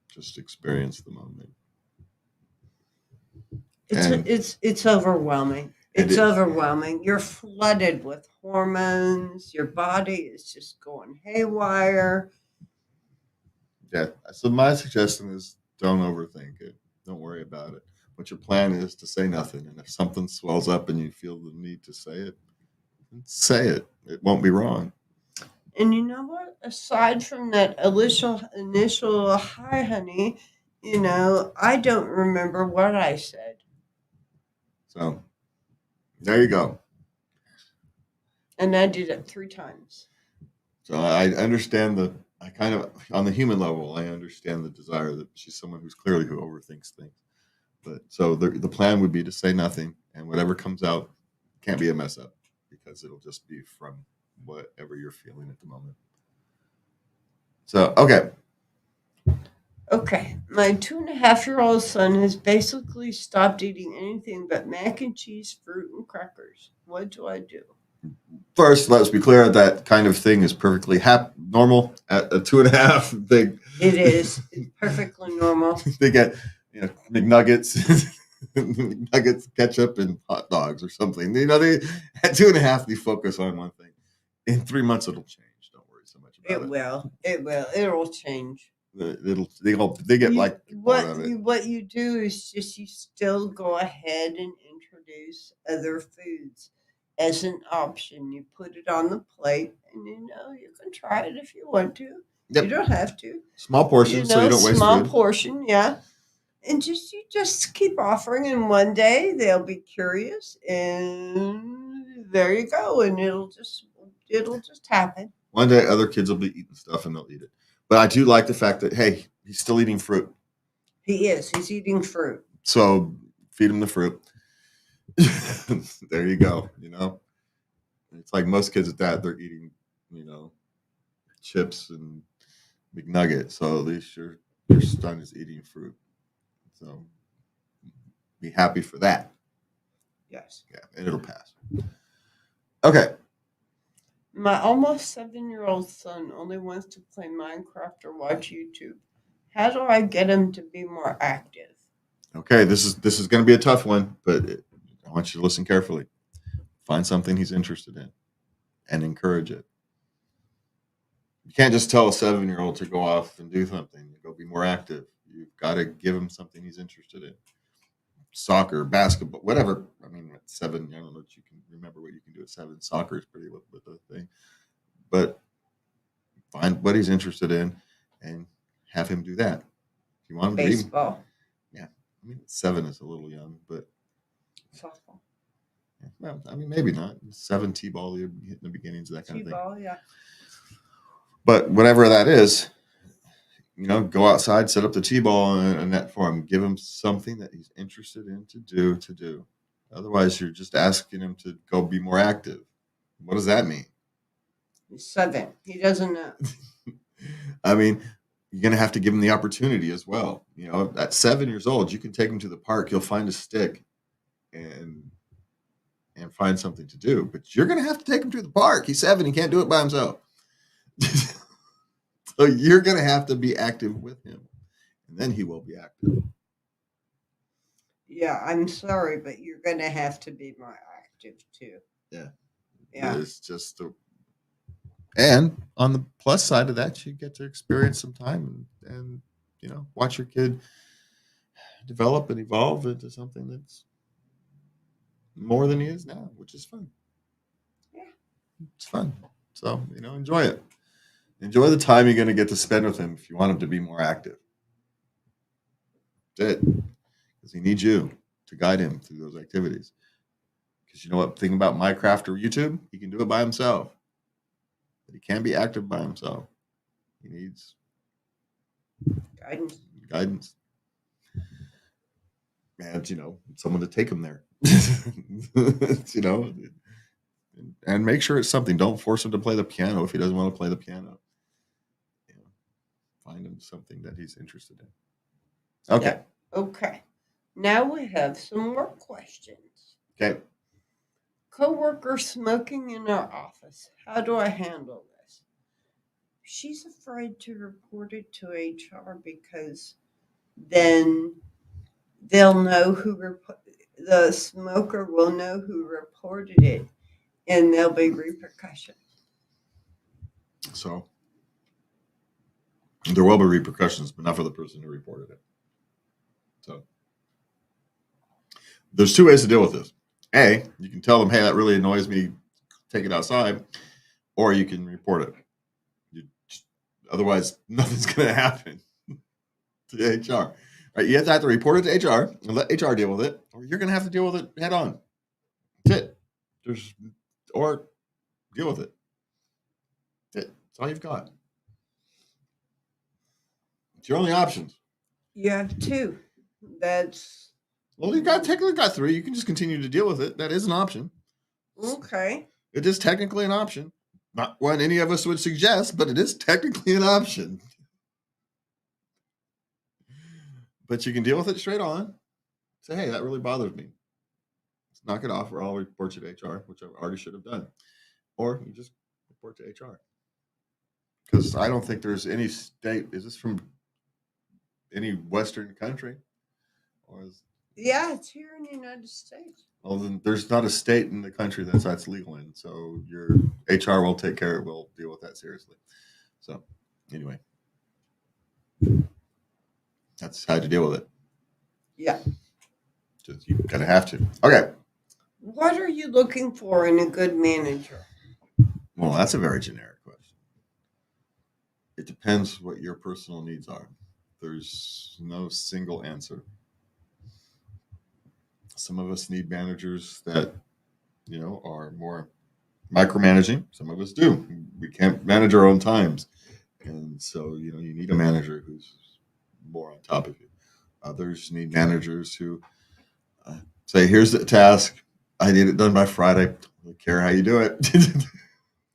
Speaker 2: Just experience the moment. And-
Speaker 3: It's overwhelming.
Speaker 2: It
Speaker 3: It's
Speaker 2: is.
Speaker 3: overwhelming. You're flooded with hormones. Your body is just going haywire.
Speaker 2: Yeah. So my suggestion is don't overthink it. Don't worry about it. What your plan is to say nothing. And if something swells up and you feel the need to say it, say it. It won't be wrong.
Speaker 3: And you know what? Aside from that initial hi, honey, I don't remember what I said.
Speaker 2: So there you go.
Speaker 3: And I did it 3 times.
Speaker 2: So I understand I kind of, on the human level, I understand the desire that she's someone who overthinks things. But so the plan would be to say nothing, and whatever comes out can't be a mess up because it'll just be from whatever you're feeling at the moment. So, okay.
Speaker 3: Okay, my 2.5-year-old son has basically stopped eating anything but mac and cheese, fruit, and crackers. What do I do?
Speaker 2: First, let's be clear that kind of thing is perfectly normal at a 2.5.
Speaker 3: It is. It's perfectly normal.
Speaker 2: They get McNuggets, nuggets, ketchup, and hot dogs or something. They at 2.5 they focus on one thing. In 3 months it'll change. Don't worry so much about it.
Speaker 3: It will. It will. It'll change.
Speaker 2: They get like part of it.
Speaker 3: What you do is just you still go ahead and introduce other foods as an option. You put it on the plate, and you can try it if you want to.
Speaker 2: Yep.
Speaker 3: You don't have to.
Speaker 2: Small portions so you don't waste
Speaker 3: small
Speaker 2: food.
Speaker 3: portion, yeah. And you just keep offering, and one day they'll be curious, and there you go, and it'll just happen.
Speaker 2: One day other kids will be eating stuff and they'll eat it. But I do like the fact that, hey, he's still eating fruit.
Speaker 3: He is. He's eating fruit.
Speaker 2: So feed him the fruit. There you go. It's like most kids at that, they're eating, chips and McNuggets. So at least your son is eating fruit. So be happy for that.
Speaker 3: Yes.
Speaker 2: Yeah, and it'll pass. Okay.
Speaker 3: My almost 7-year-old son only wants to play Minecraft or watch YouTube. How do I get him to be more active?
Speaker 2: Okay, this is going to be a tough one, but I want you to listen carefully. Find something he's interested in and encourage it. You can't just tell a 7-year-old to go off and do something, go be more active. You've got to give him something he's interested in. Soccer, basketball, whatever. I mean, at 7, I don't know if you can remember what you can do at 7. Soccer is pretty with the thing. But find what he's interested in and have him do that. If you want him
Speaker 3: Baseball.
Speaker 2: Yeah. I mean, 7 is a little young, but
Speaker 3: Softball.
Speaker 2: yeah, well, I mean, maybe not. 7 T-ball, you're hitting the beginnings of that kind of thing.
Speaker 3: T-ball, yeah.
Speaker 2: But whatever that is, go outside, set up the T-ball and a net for him. Give him something that he's interested in to do. Otherwise, you're just asking him to go be more active. What does that mean?
Speaker 3: He's 7. He doesn't know.
Speaker 2: I mean, you're going to have to give him the opportunity as well. At 7 years old, you can take him to the park. He'll find a stick and find something to do. But you're going to have to take him to the park. He's 7. He can't do it by himself. So you're going to have to be active with him. And then he will be active.
Speaker 3: Yeah, I'm sorry, but you're going to have to be more active too.
Speaker 2: Yeah.
Speaker 3: Yeah.
Speaker 2: It's just and on the plus side of that, you get to experience some time and watch your kid develop and evolve into something that's more than he is now, which is fun.
Speaker 3: Yeah.
Speaker 2: It's fun. So, enjoy it. Enjoy the time you're going to get to spend with him if you want him to be more active. That's it. Because he needs you. to guide him through those activities. Because you know what? Thing about Minecraft or YouTube, he can do it by himself. But he can't be active by himself. He needs guidance. And, someone to take him there. And make sure it's something. Don't force him to play the piano if he doesn't want to play the piano. Find him something that he's interested in. Okay.
Speaker 3: Yeah. Okay. Now we have some more questions.
Speaker 2: Okay.
Speaker 3: Coworker smoking in our office. How do I handle this? She's afraid to report it to HR because then they'll know the smoker will know who reported it, and there'll be repercussions.
Speaker 2: So there will be repercussions, but not for the person who reported it. So there's two ways to deal with this. A, you can tell them, hey, that really annoys me, take it outside, or you can report it. Otherwise, nothing's going to happen to HR. Right? You have to report it to HR and let HR deal with it, or you're going to have to deal with it head on. That's it. Or deal with it. That's it. That's all you've got. It's your only options.
Speaker 3: You have two.
Speaker 2: Well, you technically got three. You can just continue to deal with it. That is an option.
Speaker 3: Okay.
Speaker 2: It is technically an option. Not one any of us would suggest, but it is technically an option. But you can deal with it straight on. Say, hey, that really bothers me. Let's knock it off, or I'll report you to HR, which I already should have done. Or you just report to HR. Because I don't think there's any state. Is this from any Western country?
Speaker 3: Yeah, it's here in the United States.
Speaker 2: Well, then there's not a state in the country that's legal in. So your HR will take care of it. We'll deal with that seriously. So anyway, that's how to deal with it.
Speaker 3: Yeah.
Speaker 2: Just, you kind of have to. Okay.
Speaker 3: What are you looking for in a good manager?
Speaker 2: Well, that's a very generic question. It depends what your personal needs are. There's no single answer. Some of us need managers that, are more micromanaging. Some of us do. We can't manage our own times. And so, you need a manager who's more on top of you. Others need managers who say, here's the task. I need it done by Friday. I don't care how you do it.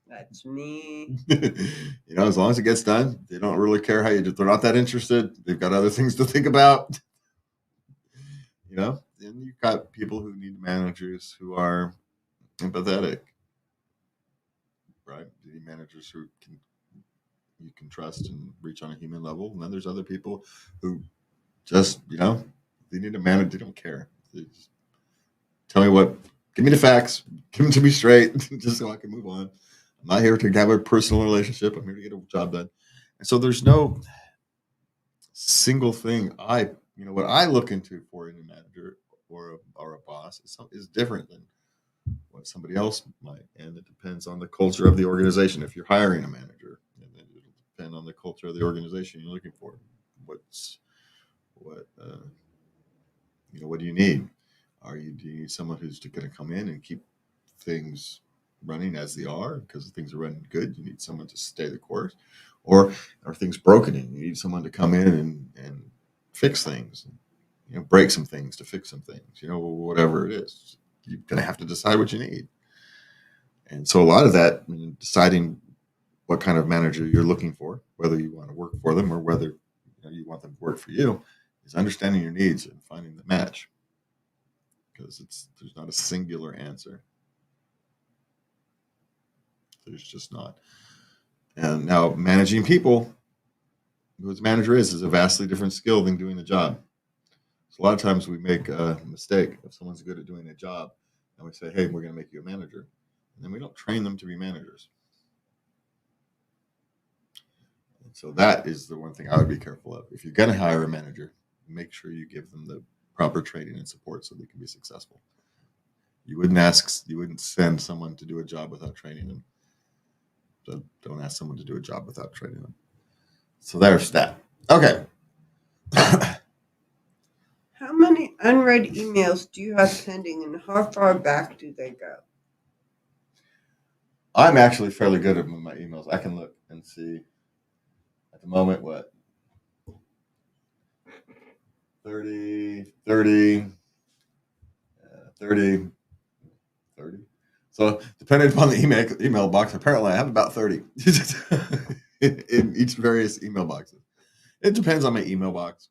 Speaker 3: That's me.
Speaker 2: As long as it gets done, they don't really care how you do it. They're not that interested. They've got other things to think about. And you've got people who need managers who are empathetic, right? You need managers who you can trust and reach on a human level. And then there's other people who just, they need a manager. They don't care. They just tell me give me the facts, give them to me straight, just so I can move on. I'm not here to have a personal relationship. I'm here to get a job done. And so there's no single thing what I look into for in a manager or a boss is different than what somebody else might. And it depends on the culture of the organization. If you're hiring a manager, and then it'll depend on the culture of the organization you're looking for. What do you need? Do you need someone who's going to come in and keep things running as they are because things are running good? You need someone to stay the course, or are things broken and you need someone to come in and fix things, break some things to fix some things, whatever it is. You're going to have to decide what you need. And so a lot of that, deciding what kind of manager you're looking for, whether you want to work for them or whether you want them to work for you, is understanding your needs and finding the match. Because there's not a singular answer. There's just not. And now managing people, who a manager is a vastly different skill than doing the job. So a lot of times we make a mistake. If someone's good at doing a job and we say, hey, we're going to make you a manager. And then we don't train them to be managers. And so that is the one thing I would be careful of. If you're going to hire a manager, make sure you give them the proper training and support so they can be successful. You wouldn't send someone to do a job without training them. So don't ask someone to do a job without training them. So there's that. Okay.
Speaker 3: unread emails do you have pending, and how far back do they go?
Speaker 2: I'm actually fairly good at my emails. I can look and see at the moment what 30, 30, 30, 30. So depending upon the email box, apparently I have about 30 in each various email boxes. It depends on my email box,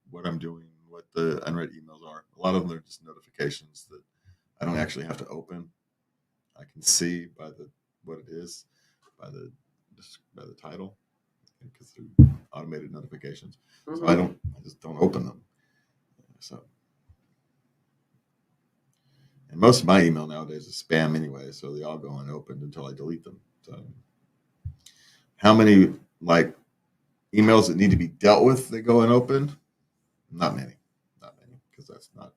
Speaker 2: what I'm doing, what the unread emails are. A lot of them are just notifications that I don't actually have to open. I can see by what it is, by the title, because they're automated notifications. So I just don't open them. So, and most of my email nowadays is spam anyway, so they all go unopened until I delete them. So, how many emails that need to be dealt with that go unopened? Not many, because that's not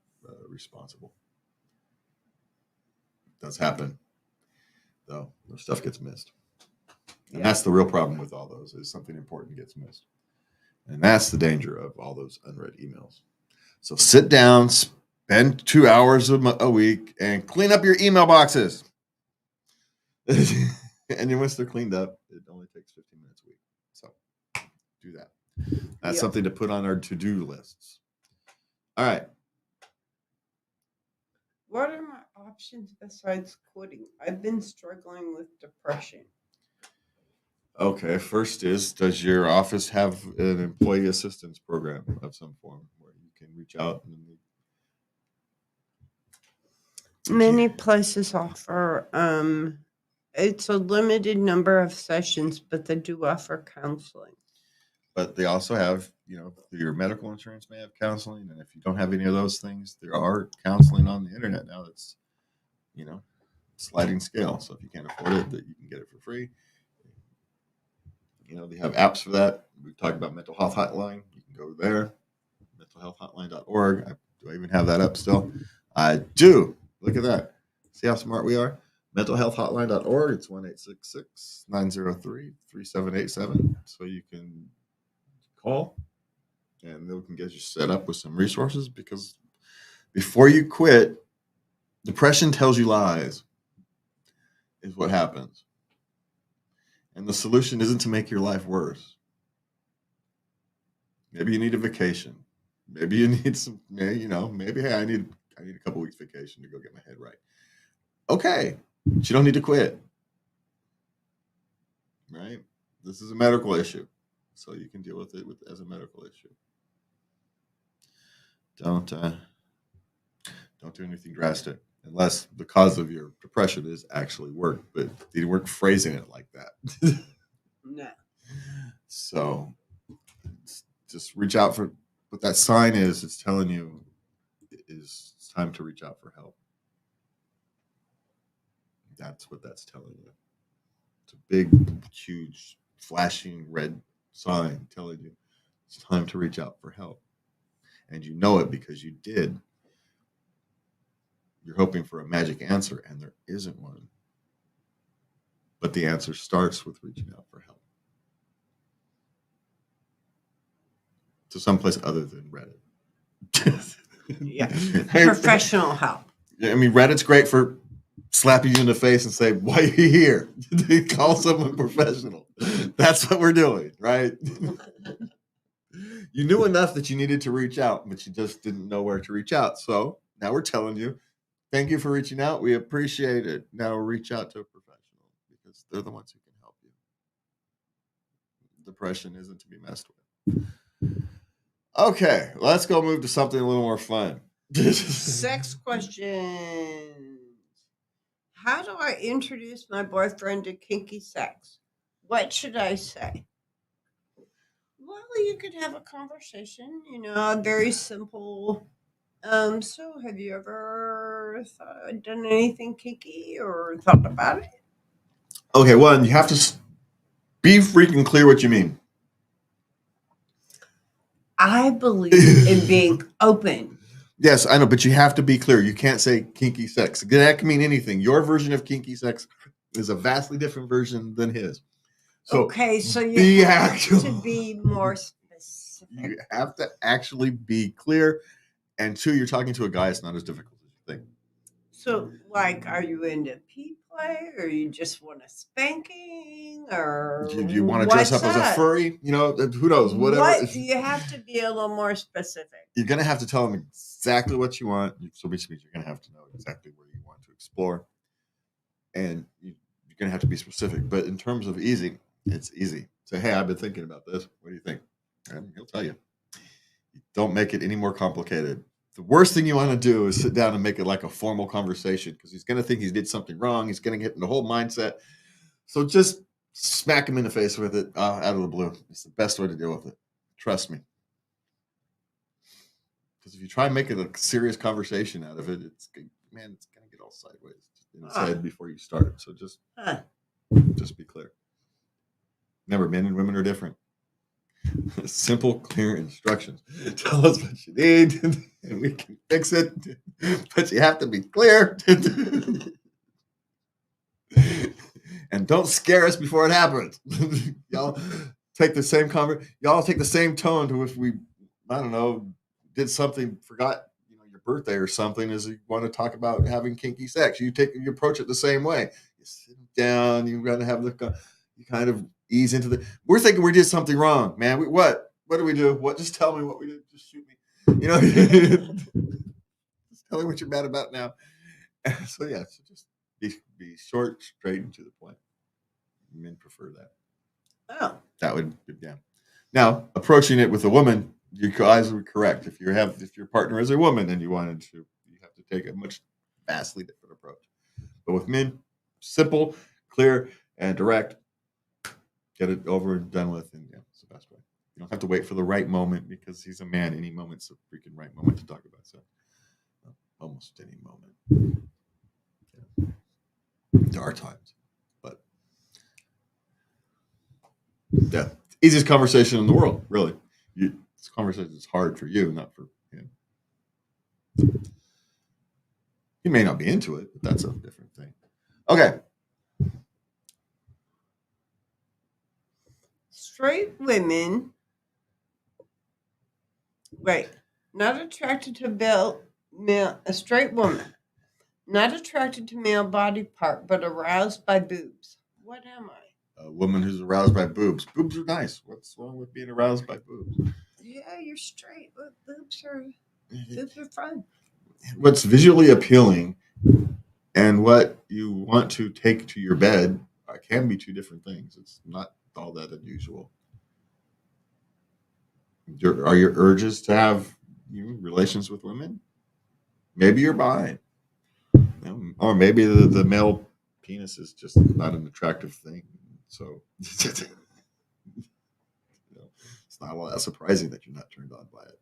Speaker 2: responsible. It does happen, though. Stuff gets missed, and that's the real problem with all those: is something important gets missed, and that's the danger of all those unread emails. So sit down, spend 2 hours a week, and clean up your email boxes. And then once they're cleaned up, it only takes 15 minutes a week. So do that. That's something to put on our to-do lists. All right.
Speaker 3: What are my options besides quitting? I've been struggling with depression.
Speaker 2: Okay. First does your office have an employee assistance program of some form where you can reach out?
Speaker 3: Many places offer, it's a limited number of sessions, but they do offer counseling.
Speaker 2: But they also have, your medical insurance may have counseling. And if you don't have any of those things, there are counseling on the internet now that's, sliding scale. So if you can't afford it, that you can get it for free. They have apps for that. We've talked about mental health hotline. You can go there, mentalhealthhotline.org. Do I even have that up still? I do. Look at that. See how smart we are? mentalhealthhotline.org. It's 1-866-903-3787. So you can call and they can get you set up with some resources, because before you quit, depression tells you lies is what happens. And the solution isn't to make your life worse. Maybe you need a vacation. Maybe you need hey, I need a couple weeks vacation to go get my head right. Okay, but you don't need to quit. Right? This is a medical issue, so you can deal with it as a medical issue. Don't do anything drastic unless the cause of your depression is actually work, but they weren't phrasing it like that.
Speaker 3: No.
Speaker 2: So just reach out for what that sign is. It's telling you it's time to reach out for help. That's what that's telling you. It's a big, huge, flashing red sign telling you it's time to reach out for help. And you know it because you did. You're hoping for a magic answer, and there isn't one. But the answer starts with reaching out for help. To someplace other than Reddit.
Speaker 3: Yeah. Professional help.
Speaker 2: I mean, Reddit's great for slapping you in the face and say, why are you here? Call someone professional. That's what we're doing, right? You knew enough that you needed to reach out, but you just didn't know where to reach out. So now we're telling you, thank you for reaching out. We appreciate it. Now reach out to a professional, because they're the ones who can help you. Depression isn't to be messed with. Okay, let's go move to something a little more fun.
Speaker 3: Sex questions. How do I introduce my boyfriend to kinky sex? What should I say? Well, you could have a conversation, very simple. So have you ever done anything kinky or thought about it?
Speaker 2: Okay, one, you have to be freaking clear what you mean.
Speaker 3: I believe in being open.
Speaker 2: Yes, I know, but you have to be clear. You can't say kinky sex. That can mean anything. Your version of kinky sex is a vastly different version than his. So
Speaker 3: okay, so you have to be more specific.
Speaker 2: You have to actually be clear And 2, you're talking to a guy. It's not as difficult as you think.
Speaker 3: So, like, are you into pee play, or you just want a spanking, or
Speaker 2: Do you want to dress
Speaker 3: what's
Speaker 2: up as a
Speaker 3: that?
Speaker 2: furry? Who knows? Whatever.
Speaker 3: What you have to be a little more specific.
Speaker 2: You're going to have to tell them exactly what you want. So basically, you're going to have to know exactly where you want to explore. And you're going to have to be specific. But in terms of easy, it's easy. Say, hey, I've been thinking about this. What do you think? And he'll tell you. Don't make it any more complicated. The worst thing you want to do is sit down and make it like a formal conversation, because he's going to think he did something wrong. He's going to get in the whole mindset. So just smack him in the face with it out of the blue. It's the best way to deal with it. Trust me. Because if you try and make it a serious conversation out of it, it's going to get all sideways in his head before you start. So just be clear. Remember, men and women are different. Simple, clear instructions. Tell us what you need, and we can fix it. But you have to be clear. And don't scare us before it happens. Y'all take the same y'all take the same tone to if we, I don't know, did something, forgot your birthday or something, as you want to talk about having kinky sex. You approach it the same way. You sit down, you got to have you kind of ease into we're thinking we did something wrong, man. What do we do? What? Just tell me what we did. Just shoot me. Just tell me what you're mad about now. So just be short, straight, and to the point. Men prefer that.
Speaker 3: Oh,
Speaker 2: that would Now, approaching it with a woman, your eyes were correct. If your partner is a woman and you have to take a vastly different approach. But with men, simple, clear, and direct. Get it over and done with, and it's the best way. You don't have to wait for the right moment, because he's a man. Any moment's a freaking right moment to talk about sex. Almost any moment. There are times, but easiest conversation in the world, really. This conversation is hard for you, not for him. He may not be into it, but that's a different thing. Okay.
Speaker 3: straight women. Wait, not attracted to male. A straight woman, not attracted to male body part, but aroused by boobs. What am I?
Speaker 2: A woman who's aroused by boobs. Boobs are nice. What's wrong with being aroused by boobs?
Speaker 3: Yeah, you're straight. But boobs are fun.
Speaker 2: What's visually appealing and what you want to take to your bed can be two different things. It's not all that unusual. Are your urges to have relations with women? Maybe you're bi. Or maybe the male penis is just not an attractive thing. So it's not all that surprising that you're not turned on by it.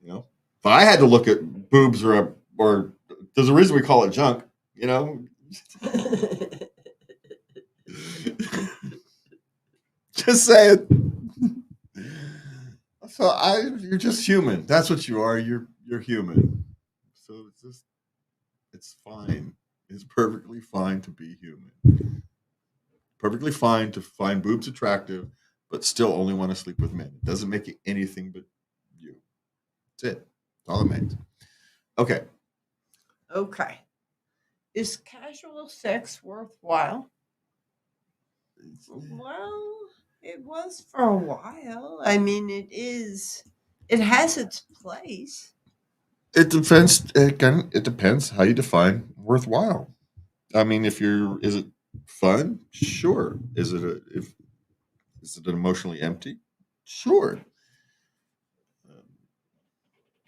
Speaker 2: If I had to look at boobs or there's a reason we call it junk, Just saying. So you're just human. That's what you are. You're human. So it's fine. It's perfectly fine to be human. Perfectly fine to find boobs attractive, but still only want to sleep with men. It doesn't make you anything but you. That's it. That's all it makes. Okay.
Speaker 3: Okay. Is casual sex worthwhile? Well, it was for a while. I mean, it is. It has its place.
Speaker 2: It depends. Again, it depends how you define worthwhile. I mean, is it fun? Sure. Is it emotionally empty? Sure.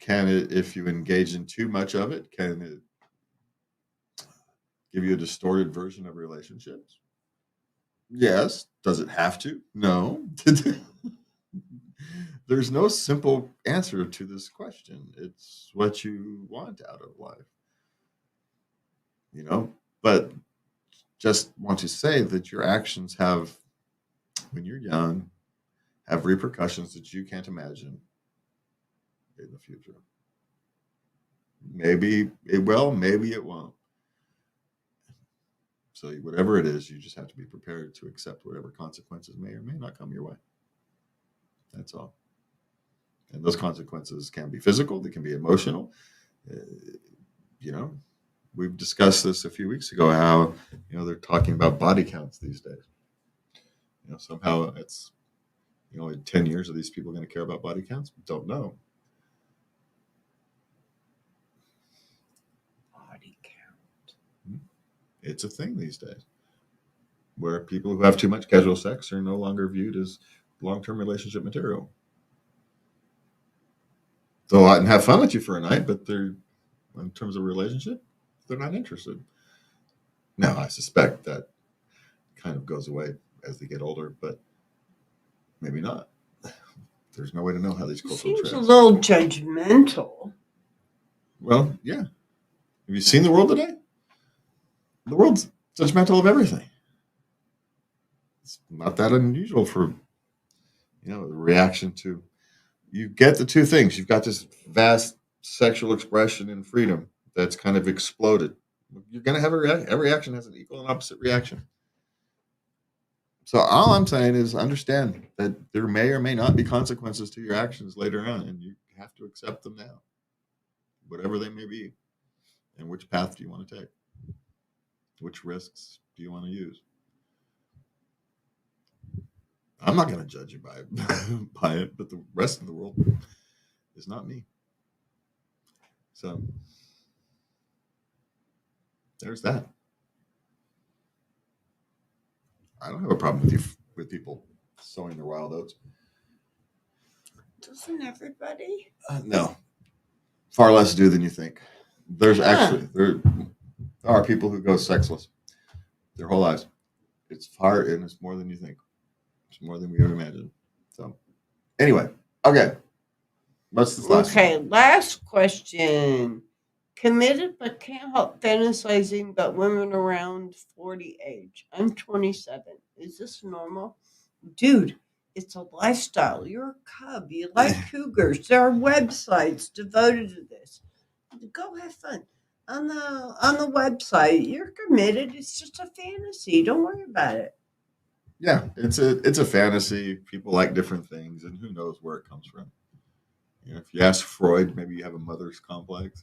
Speaker 2: Can it, if you engage in too much of it, can it give you a distorted version of relationships? Yes. Does it have to? No. There's no simple answer to this question. It's what you want out of life. But just want to say that your actions when you're young, have repercussions that you can't imagine in the future. Maybe it will, maybe it won't. So whatever it is, you just have to be prepared to accept whatever consequences may or may not come your way. That's all. And those consequences can be physical, they can be emotional. You know, we've discussed this a few weeks ago, how, they're talking about body counts these days. Somehow it's, in 10 years, are these people going to care about body counts? Don't know.
Speaker 3: Body count.
Speaker 2: It's a thing these days where people who have too much casual sex are no longer viewed as long-term relationship material. They'll go out and have fun with you for a night, but they're, in terms of relationship, they're not interested. Now, I suspect that kind of goes away as they get older, but maybe not. There's no way to know how these cultural
Speaker 3: Seems
Speaker 2: trends.
Speaker 3: a little judgmental.
Speaker 2: Well, yeah. Have you seen the world today? The world's judgmental of everything. It's not that unusual for, the reaction to. You get the two things. You've got this vast sexual expression and freedom that's kind of exploded. You're going to have a reaction. Every action has an equal and opposite reaction. So all I'm saying is understand that there may or may not be consequences to your actions later on, and you have to accept them now, whatever they may be. And which path do you want to take? Which risks do you want to use? I'm not going to judge you by it, but the rest of the world is not me. So there's that. I don't have a problem with people sowing their wild oats.
Speaker 3: Doesn't everybody?
Speaker 2: No, far less do than you think. There are people who go sexless their whole lives. It's far, and it's more than you think. It's more than we ever imagined. So, anyway, okay. What's this last one?
Speaker 3: Okay, last question. Committed but can't help fantasizing about women around 40 age. I'm 27. Is this normal? Dude, it's a lifestyle. You're a cub. You like cougars. There are websites devoted to this. Go have fun. On the website, you're committed. It's just a fantasy. Don't worry about it.
Speaker 2: Yeah, it's a fantasy. People like different things, and who knows where it comes from. If you ask Freud, maybe you have a mother's complex,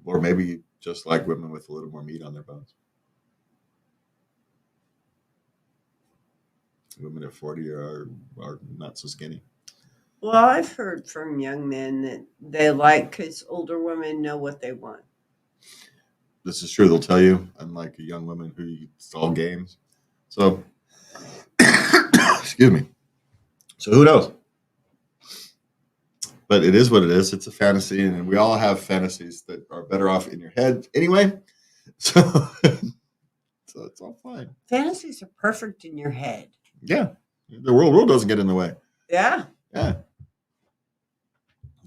Speaker 2: or maybe you just like women with a little more meat on their bones. Women at 40 are not so skinny.
Speaker 3: Well, I've heard from young men that they like because older women know what they want.
Speaker 2: This is true. They'll tell you, unlike a young woman who eats all games. So, excuse me. So who knows? But it is what it is. It's a fantasy, and we all have fantasies that are better off in your head anyway. So it's all fine.
Speaker 3: Fantasies are perfect in your head.
Speaker 2: Yeah. The real world doesn't get in the way.
Speaker 3: Yeah.
Speaker 2: Yeah.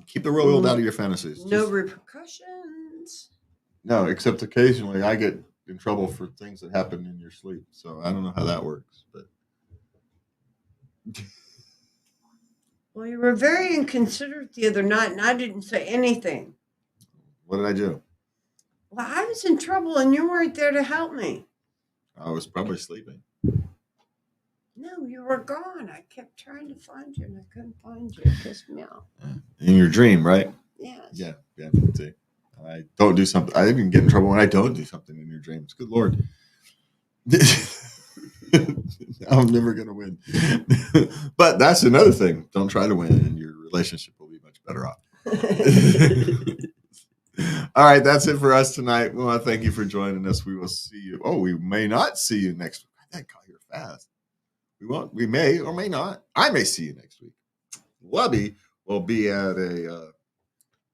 Speaker 2: Keep the real world out of your fantasies.
Speaker 3: No repercussions.
Speaker 2: No, except occasionally I get in trouble for things that happen in your sleep. So I don't know how that works, but
Speaker 3: Well, you were very inconsiderate the other night, and I didn't say anything.
Speaker 2: what did I do?
Speaker 3: Well, I was in trouble, and you weren't there to help me.
Speaker 2: I was probably sleeping.
Speaker 3: No, you were gone. I kept trying to find you, and I couldn't find you. It pissed me off.
Speaker 2: In your dream, right?
Speaker 3: Yes.
Speaker 2: Yeah. See, I don't do something. I even get in trouble when I don't do something in your dreams. Good Lord. I'm never going to win. But that's another thing. Don't try to win, and your relationship will be much better off. All right, that's it for us tonight. We want to thank you for joining us. We will see you. Oh, we may not see you next week. That got here fast. We won't. We may or may not. I may see you next week. Lubby will be at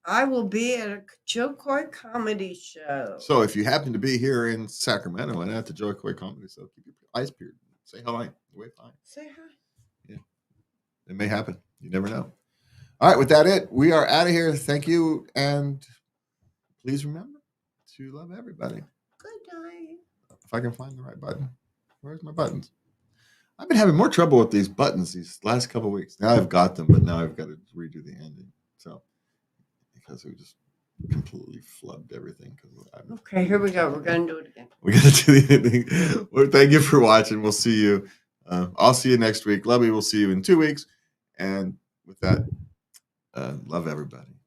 Speaker 3: I will be at a Joe Coy comedy show.
Speaker 2: So if you happen to be here in Sacramento and at the Joe Coy Comedy Show, keep your eyes peeled. Say hi. Wave hi.
Speaker 3: Say hi.
Speaker 2: Yeah, it may happen. You never know. All right, with that, we are out of here. Thank you, and please remember to love everybody.
Speaker 3: Good night.
Speaker 2: If I can find the right button, where's my buttons? I've been having more trouble with these buttons these last couple of weeks. Now I've got them, but now I've got to redo the ending. So because we just completely flubbed everything.
Speaker 3: Okay, here we go. We're going to do it again.
Speaker 2: We got to do the ending. Well, thank you for watching. We'll see you. I'll see you next week. Lovey, we'll see you in 2 weeks. And with that, of everybody.